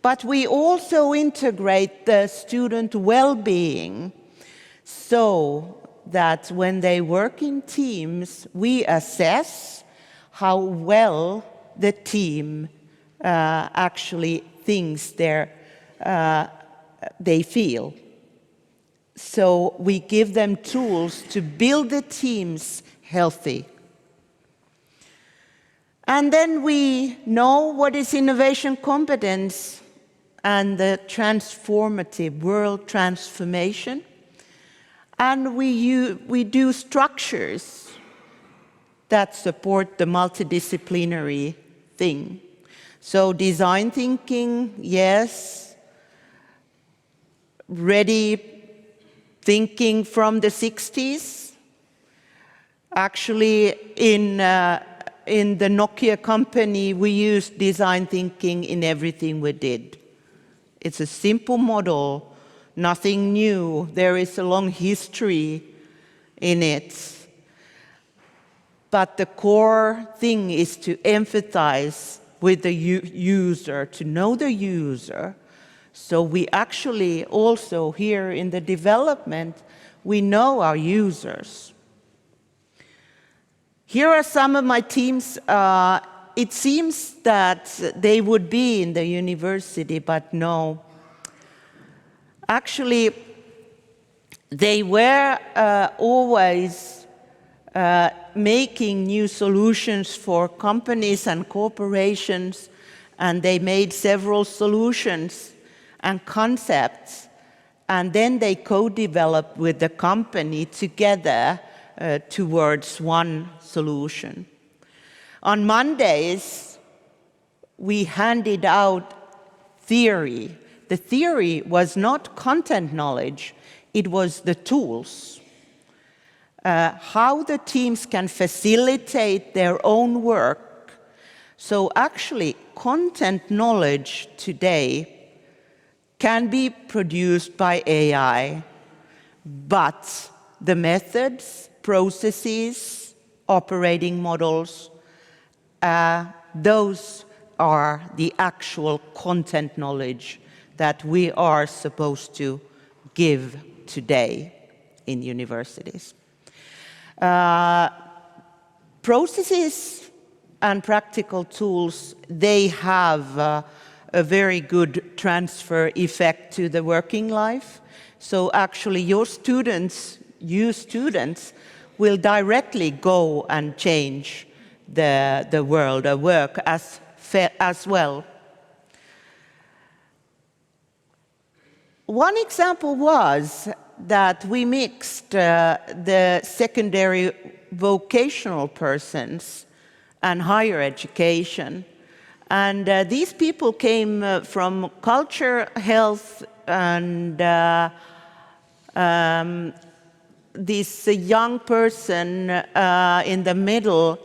but we also integrate the student well-being so that when they work in teams, we assess how well the team actually thinks they feel. So we give them tools to build the teams healthy. And then we know what is innovation competence and the transformative world transformation. And we do structures that support the multidisciplinary thing. So design thinking, yes. Ready thinking from the 60s. Actually, in the Nokia company, we used design thinking in everything we did. It's a simple model, nothing new. There is a long history in it. But the core thing is to empathize with the user, to know the user. So we actually also here in the development, we know our users. Here are some of my teams. It seems that they would be in the university, but no. Actually, they were always making new solutions for companies and corporations, and they made several solutions and concepts, and then they co-developed with the company together towards one solution. On Mondays, we handed out theory. The theory was not content knowledge, it was the tools. How the teams can facilitate their own work. So actually, content knowledge today can be produced by AI, but the methods, processes, operating models, those are the actual content knowledge that we are supposed to give today in universities. Processes and practical tools, they have a very good transfer effect to the working life. So actually your students, you students, will directly go and change the world of work as well. One example was that we mixed the secondary vocational persons and higher education. And these people came from culture, health, and this young person in the middle,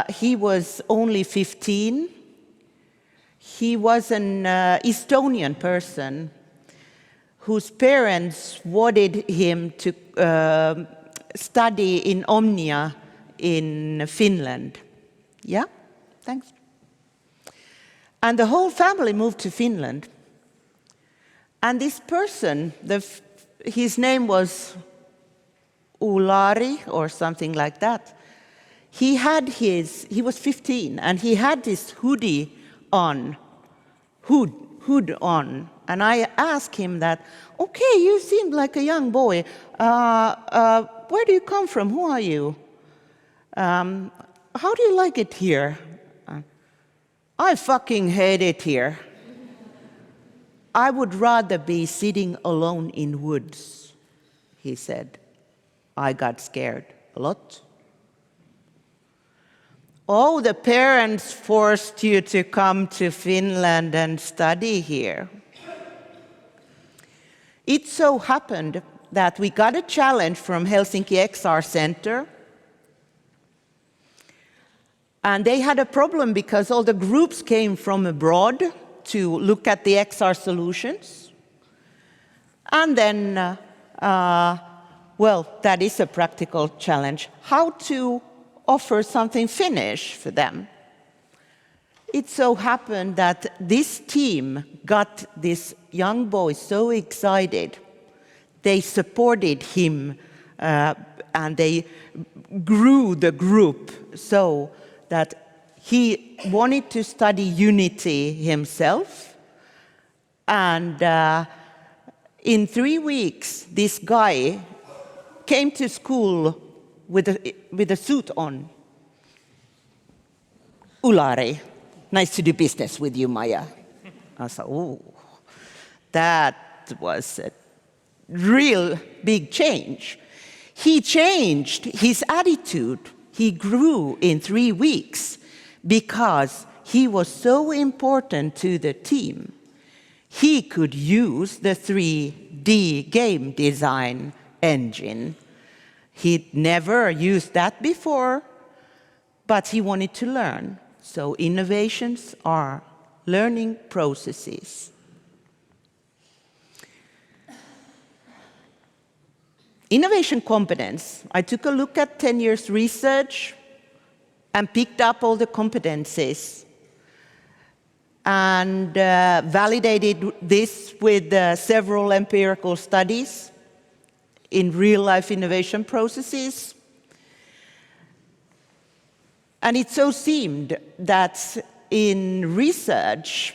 he was only 15. He was an Estonian person whose parents wanted him to study in Aune in Finland. Yeah, thanks. And the whole family moved to Finland. And this person, his name was Ulari or something like that. He was 15 and he had this hoodie on, hood on. And I asked him that, okay, you seem like a young boy. Where do you come from? Who are you? How do you like it here? I fucking hate it here. I would rather be sitting alone in woods, he said. I got scared a lot. Oh, the parents forced you to come to Finland and study here. It so happened that we got a challenge from Helsinki XR Center. And they had a problem because all the groups came from abroad to look at the XR solutions. And then, well, that is a practical challenge. How to offer something Finnish for them. It so happened that this team got this young boy so excited. They supported him and they grew the group so that he wanted to study Unity himself. And in 3 weeks, this guy came to school with a suit on. Ulari, nice to do business with you, Maija. I thought, oh, that was a real big change. He changed his attitude. He grew in 3 weeks because he was so important to the team. He could use the 3D game design engine. He'd never used that before, but he wanted to learn. So innovations are learning processes. Innovation competence. I took a look at 10 years research and picked up all the competencies and validated this with several empirical studies in real-life innovation processes. And it so seemed that in research,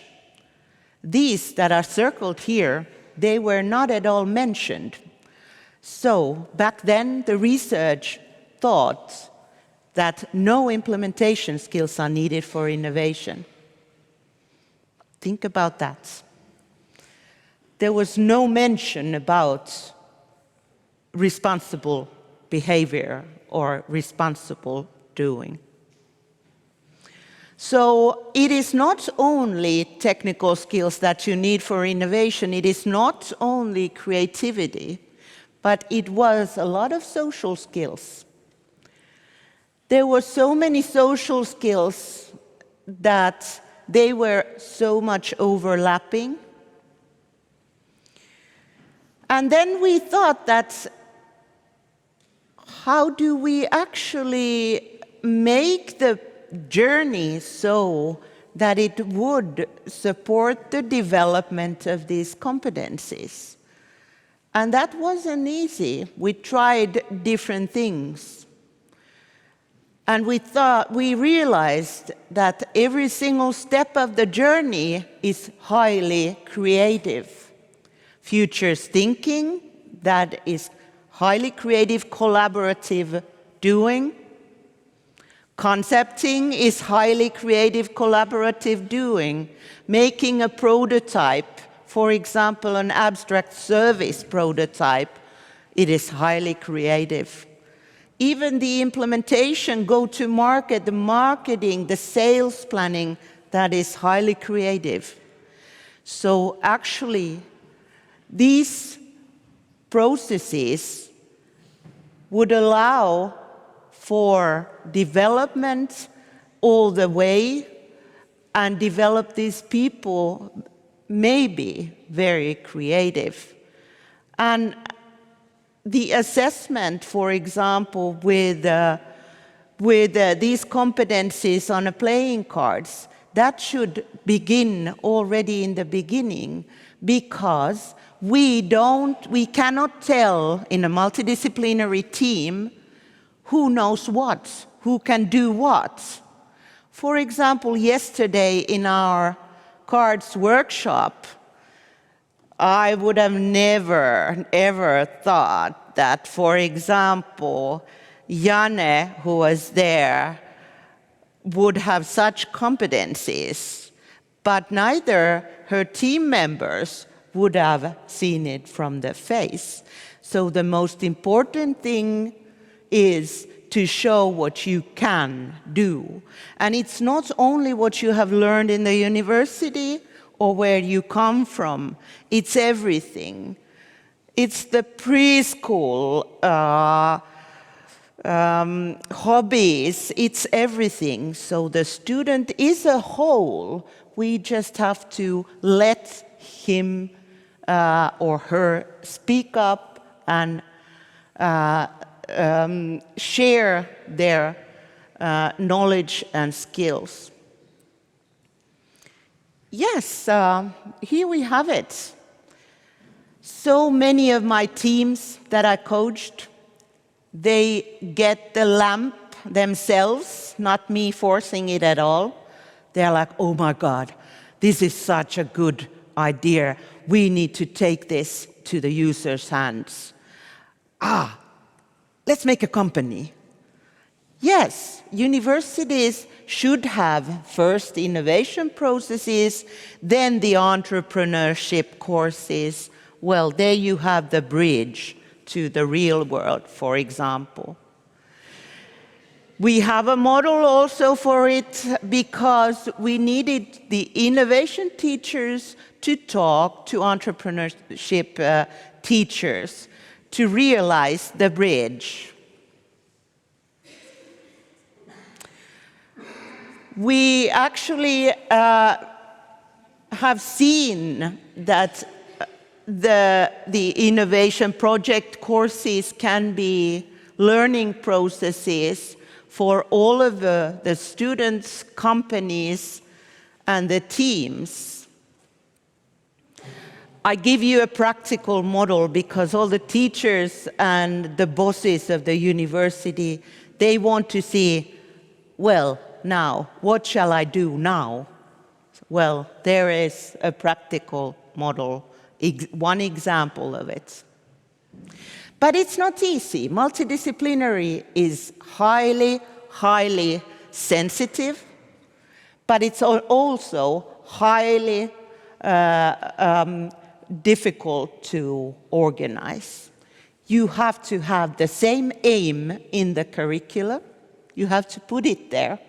these that are circled here, they were not at all mentioned. So back then, the research thought that no implementation skills are needed for innovation. Think about that. There was no mention about responsible behavior or responsible doing. So it is not only technical skills that you need for innovation, it is not only creativity, but it was a lot of social skills. There were so many social skills that they were so much overlapping. And then we thought that how do we actually make the journey so that it would support the development of these competencies? And that wasn't easy. We tried different things. And we realized that every single step of the journey is highly creative. Futures thinking, that is highly creative, collaborative doing. Concepting is highly creative, collaborative doing. Making a prototype, for example, an abstract service prototype, it is highly creative. Even the implementation, go-to-market, the marketing, the sales planning, that is highly creative. So actually, these processes would allow for development all the way and develop these people maybe very creative. And the assessment, for example, with these competencies on a playing cards, that should begin already in the beginning, because we cannot tell in a multidisciplinary team who knows what, who can do what. For example, yesterday in our cards workshop, I would have never, ever thought that, for example, Häme, who was there, would have such competencies, but neither her team members would have seen it from the face. So the most important thing is to show what you can do. And it's not only what you have learned in the university or where you come from, it's everything. It's the preschool, hobbies, it's everything. So the student is a whole. We just have to let him or her speak up and share their knowledge and skills. Yes, here we have it. So many of my teams that I coached, they get the lamp themselves, not me forcing it at all. They're like, oh my God, this is such a good idea. We need to take this to the user's hands. Let's make a company. Yes, universities should have first innovation processes, then the entrepreneurship courses. Well, there you have the bridge to the real world, for example. We have a model also for it because we needed the innovation teachers to talk to entrepreneurship teachers to realize the bridge. We actually have seen that the innovation project courses can be learning processes for all of the students, companies, and the teams. I give you a practical model because all the teachers and the bosses of the university, they want to see, well, now, what shall I do now? Well, there is a practical model, one example of it. But it's not easy. Multidisciplinary is highly, highly sensitive, but it's also highly difficult to organize. You have to have the same aim in the curriculum. You have to put it there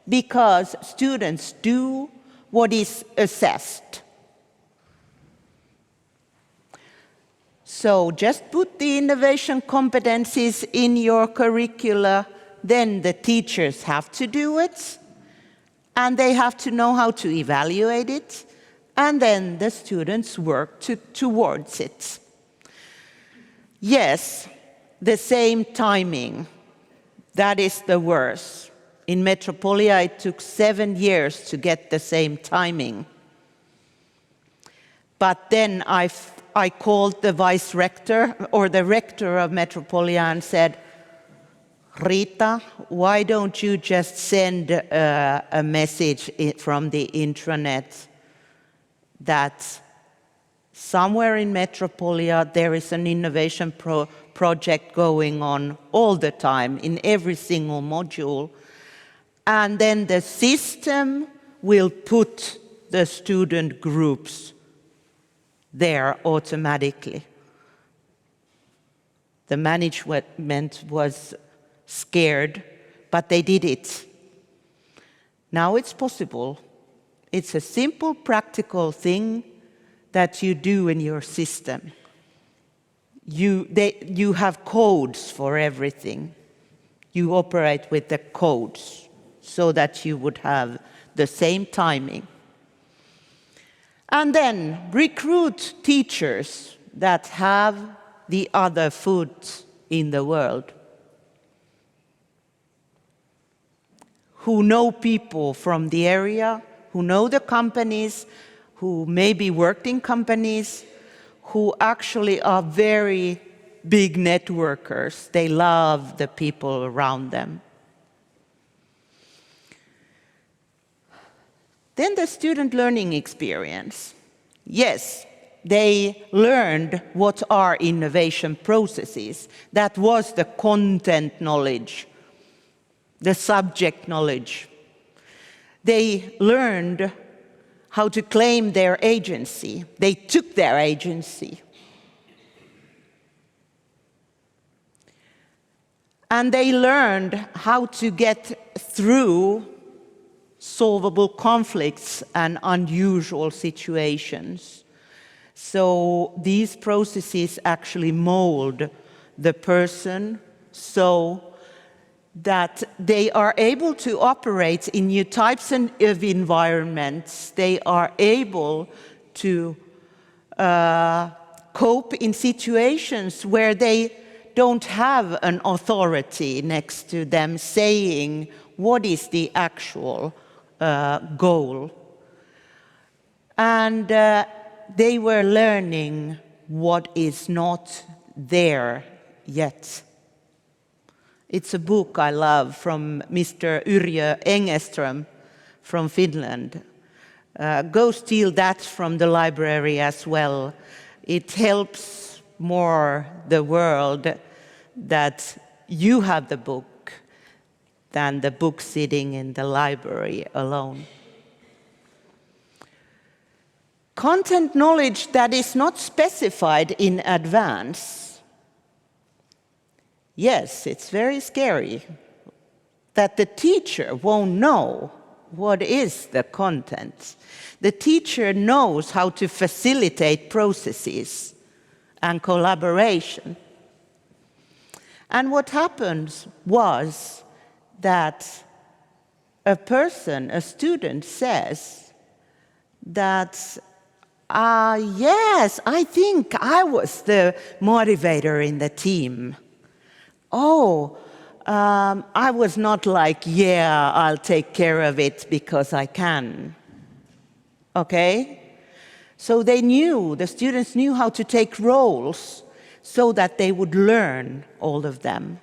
because students do what is assessed. So just put the innovation competencies in your curricula, then the teachers have to do it, and they have to know how to evaluate it, and then the students work towards it. Yes, the same timing, that is the worst. In Metropolia, it took 7 years to get the same timing. But then I called the vice rector, or the rector of Metropolia, and said, Rita, why don't you just send a message from the intranet that somewhere in Metropolia there is an innovation project going on all the time in every single module, and then the system will put the student groups there automatically. The management was scared, but they did it. Now it's possible. It's a simple, practical thing that you do in your system. You have codes for everything. You operate with the codes so that you would have the same timing. And then recruit teachers that have the other foot in the world, who know people from the area, who know the companies, who maybe worked in companies, who actually are very big networkers. They love the people around them. Then the student learning experience. Yes, they learned what are innovation processes. That was the content knowledge, the subject knowledge. They learned how to claim their agency. They took their agency. And they learned how to get through solvable conflicts and unusual situations. So these processes actually mold the person so that they are able to operate in new types of environments. They are able to cope in situations where they don't have an authority next to them saying what is the actual goal. And they were learning what is not there yet. It's a book I love from Mr. Yrjö Engeström from Finland. Go steal that from the library as well. It helps more the world that you have the book than the book sitting in the library alone. Content knowledge that is not specified in advance. Yes, it's very scary that the teacher won't know what is the content. The teacher knows how to facilitate processes and collaboration. And what happened was that a student says that, yes, I think I was the motivator in the team. Oh, I was not like, yeah, I'll take care of it because I can. Okay? So the students knew how to take roles so that they would learn all of them.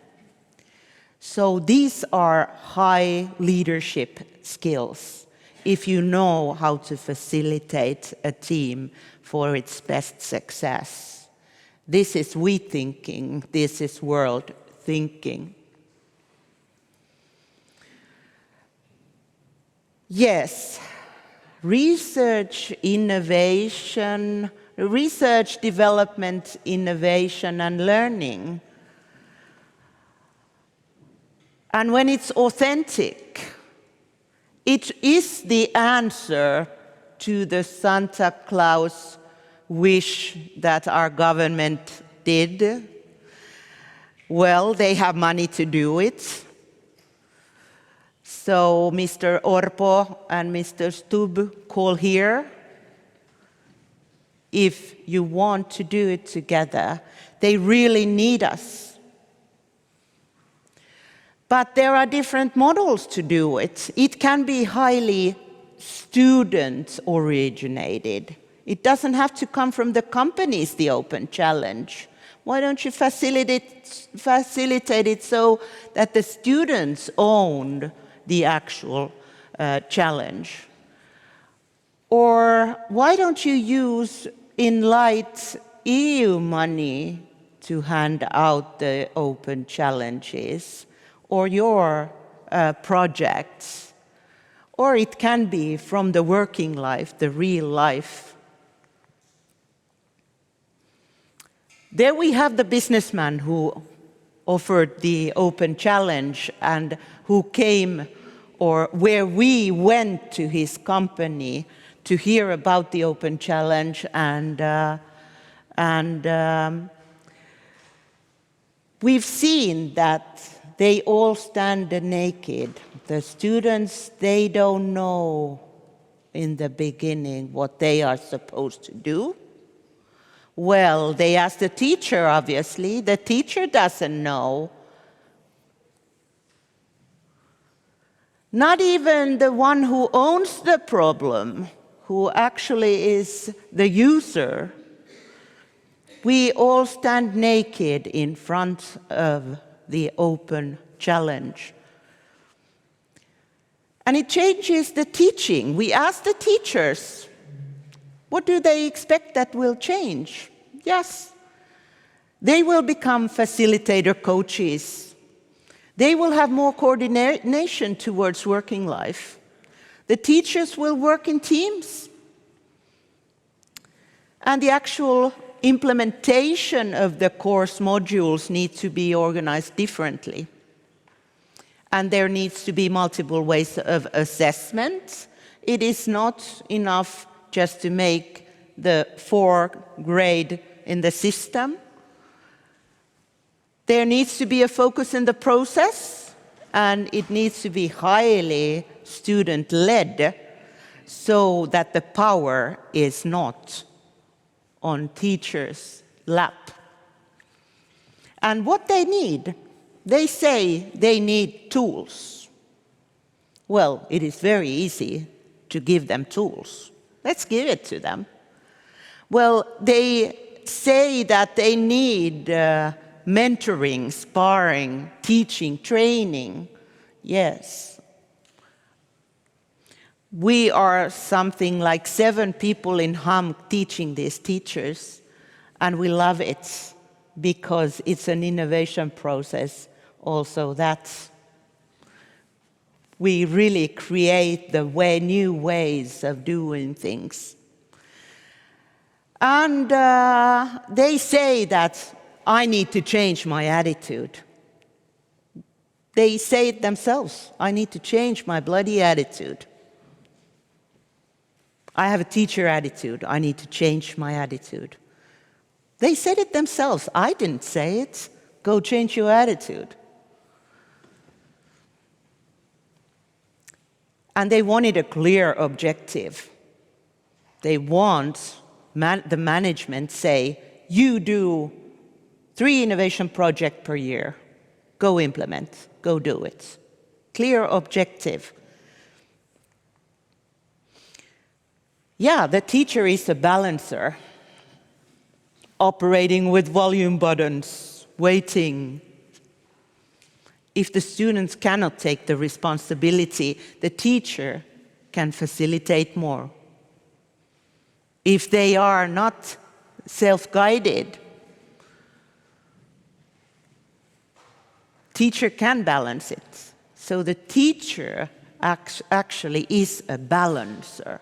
So these are high leadership skills if you know how to facilitate a team for its best success. This is we thinking, this is world thinking. Yes, research, innovation, research, development, innovation, and learning. And when it's authentic, it is the answer to the Santa Claus wish that our government did. Well, they have money to do it. So Mr. Orpo and Mr. Stubb call here. If you want to do it together, they really need us. But there are different models to do it. It can be highly student-originated. It doesn't have to come from the companies, the open challenge. Why don't you facilitate it so that the students own the actual challenge? Or why don't you use ENLIGHT EU money to hand out the open challenges or your projects? Or it can be from the working life, the real life. There we have the businessman who offered the open challenge and who came, or where we went to his company to hear about the open challenge, and we've seen that they all stand naked. The students, they don't know in the beginning what they are supposed to do. Well, they ask the teacher, obviously. The teacher doesn't know. Not even the one who owns the problem, who actually is the user. We all stand naked in front of the open challenge. And it changes the teaching. We ask the teachers, what do they expect that will change? Yes, they will become facilitator coaches. They will have more coordination towards working life. The teachers will work in teams. And the actual implementation of the course modules need to be organized differently. And there needs to be multiple ways of assessment. It is not enough just to make the 4 grade in the system. There needs to be a focus in the process, and it needs to be highly student-led so that the power is not on teachers' lap. And what they need, they say they need tools. Well, it is very easy to give them tools. Let's give it to them. Well, they say that they need mentoring, sparring, teaching, training. Yes. We are something like 7 people in Häme teaching these teachers, and we love it because it's an innovation process also that we really create the new ways of doing things. And they say that I need to change my attitude. They say it themselves. I need to change my bloody attitude. I have a teacher attitude. I need to change my attitude. They said it themselves. I didn't say it. Go change your attitude. And they wanted a clear objective. They want the management say, you do 3 innovation projects per year. Go implement, go do it. Clear objective. Yeah, the teacher is a balancer, operating with volume buttons, waiting. If the students cannot take the responsibility, the teacher can facilitate more. If they are not self-guided, teacher can balance it. So the teacher actually is a balancer.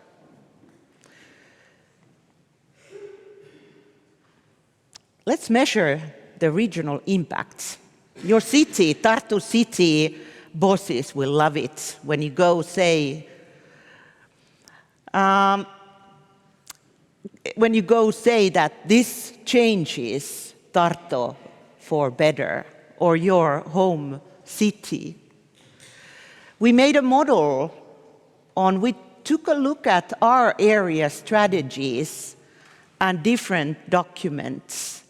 Let's measure the regional impacts. Your city, Tartu city bosses will love it when you go say, that this changes Tartu for better, or your home city. We made a model we took a look at our area strategies and different documents,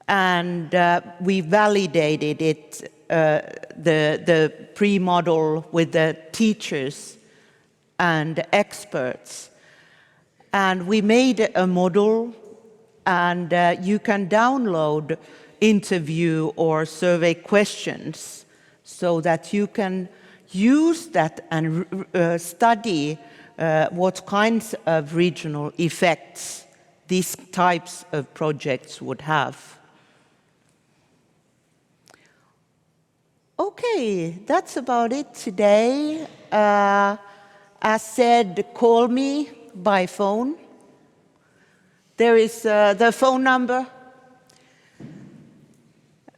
and we validated it, the pre-model with the teachers and experts. And we made a model, and you can download interview or survey questions so that you can use that and study what kinds of regional effects these types of projects would have. Okay, that's about it today. As said, call me by phone. There is the phone number.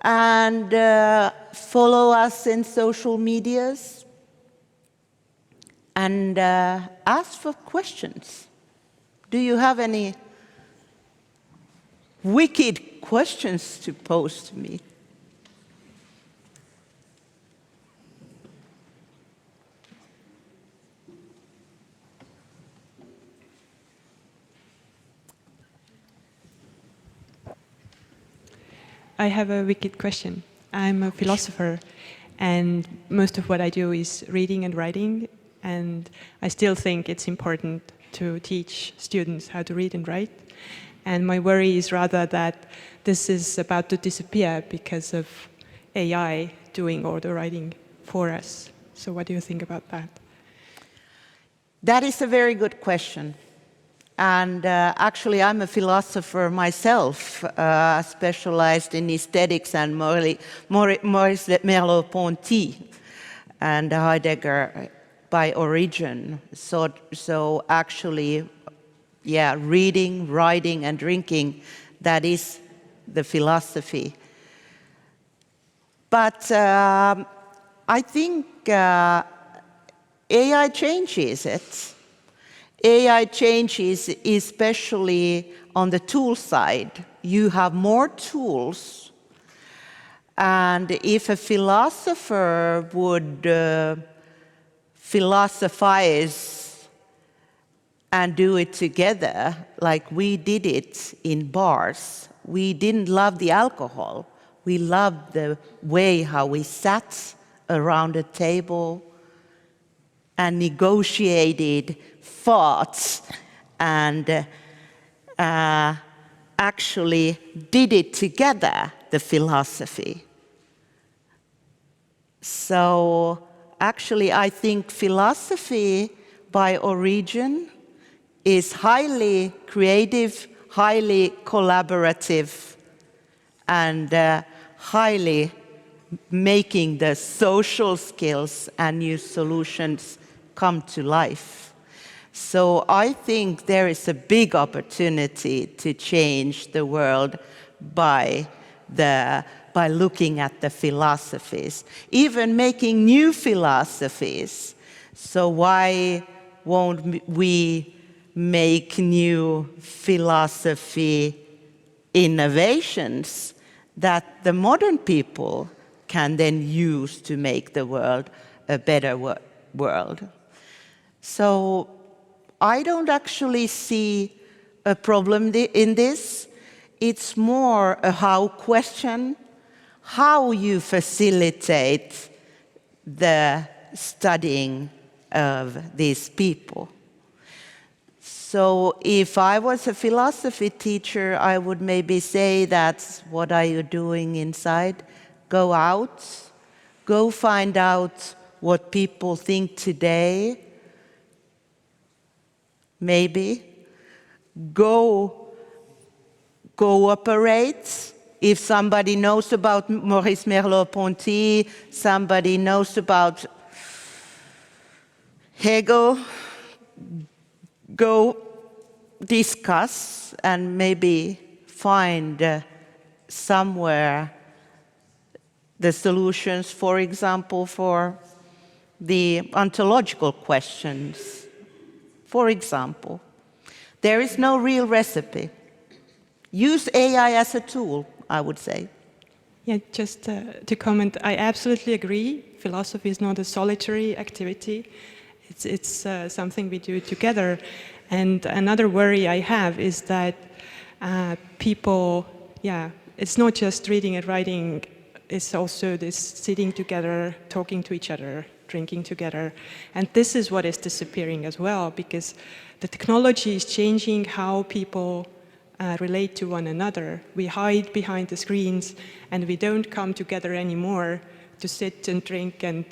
And follow us in social medias. And ask for questions. Do you have any wicked questions to pose to me? I have a wicked question. I'm a philosopher, and most of what I do is reading and writing, and I still think it's important to teach students how to read and write. And my worry is rather that this is about to disappear because of AI doing all the writing for us. So what do you think about that? That is a very good question. And actually, I'm a philosopher myself, specialized in aesthetics and Maurice Merleau-Ponty and Heidegger by origin. So actually, yeah, reading, writing, and drinking, that is the philosophy. But I think AI changes it. AI changes, especially on the tool side. You have more tools, and if a philosopher would philosophize and do it together, like we did it in bars, we didn't love the alcohol. We loved the way how we sat around a table and negotiated thoughts and actually did it together, the philosophy. So actually, I think philosophy by origin is highly creative, highly collaborative, and highly making the social skills and new solutions come to life. So I think there is a big opportunity to change the world by looking at the philosophies, even making new philosophies. So why won't we make new philosophy innovations that the modern people can then use to make the world a better world? So I don't actually see a problem in this. It's more a how question, how you facilitate the studying of these people. So if I was a philosophy teacher, I would maybe say that, what are you doing inside? Go out, go find out what people think today. Maybe go cooperate. If somebody knows about Maurice Merleau-Ponty, somebody knows about Hegel, go discuss and maybe find somewhere the solutions, for example, for the ontological questions. For example, there is no real recipe. Use AI as a tool, I would say. Yeah, just to comment, I absolutely agree. Philosophy is not a solitary activity. It's something we do together. And another worry I have is that people, it's not just reading and writing, it's also this sitting together, talking to each other, drinking together. And this is what is disappearing as well, because the technology is changing how people relate to one another. We hide behind the screens and we don't come together anymore to sit and drink and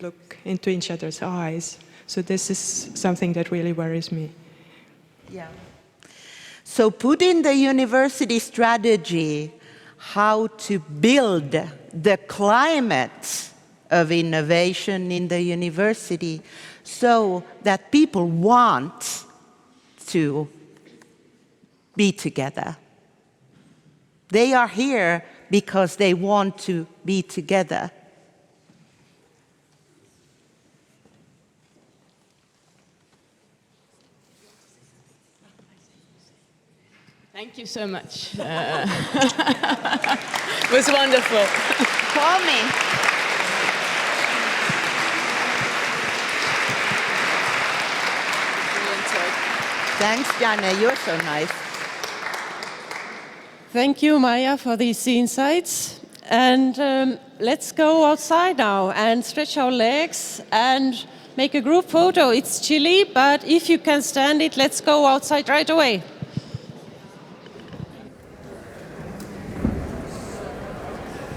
look into each other's eyes. So this is something that really worries me. Yeah. So put in the university strategy how to build the climate of innovation in the university so that people want to be together. They are here because they want to be together. Thank you so much. It was wonderful. Call me. Thanks, Janne. You're so nice. Thank you, Maija, for these insights. And let's go outside now and stretch our legs and make a group photo. It's chilly, but if you can stand it, let's go outside right away.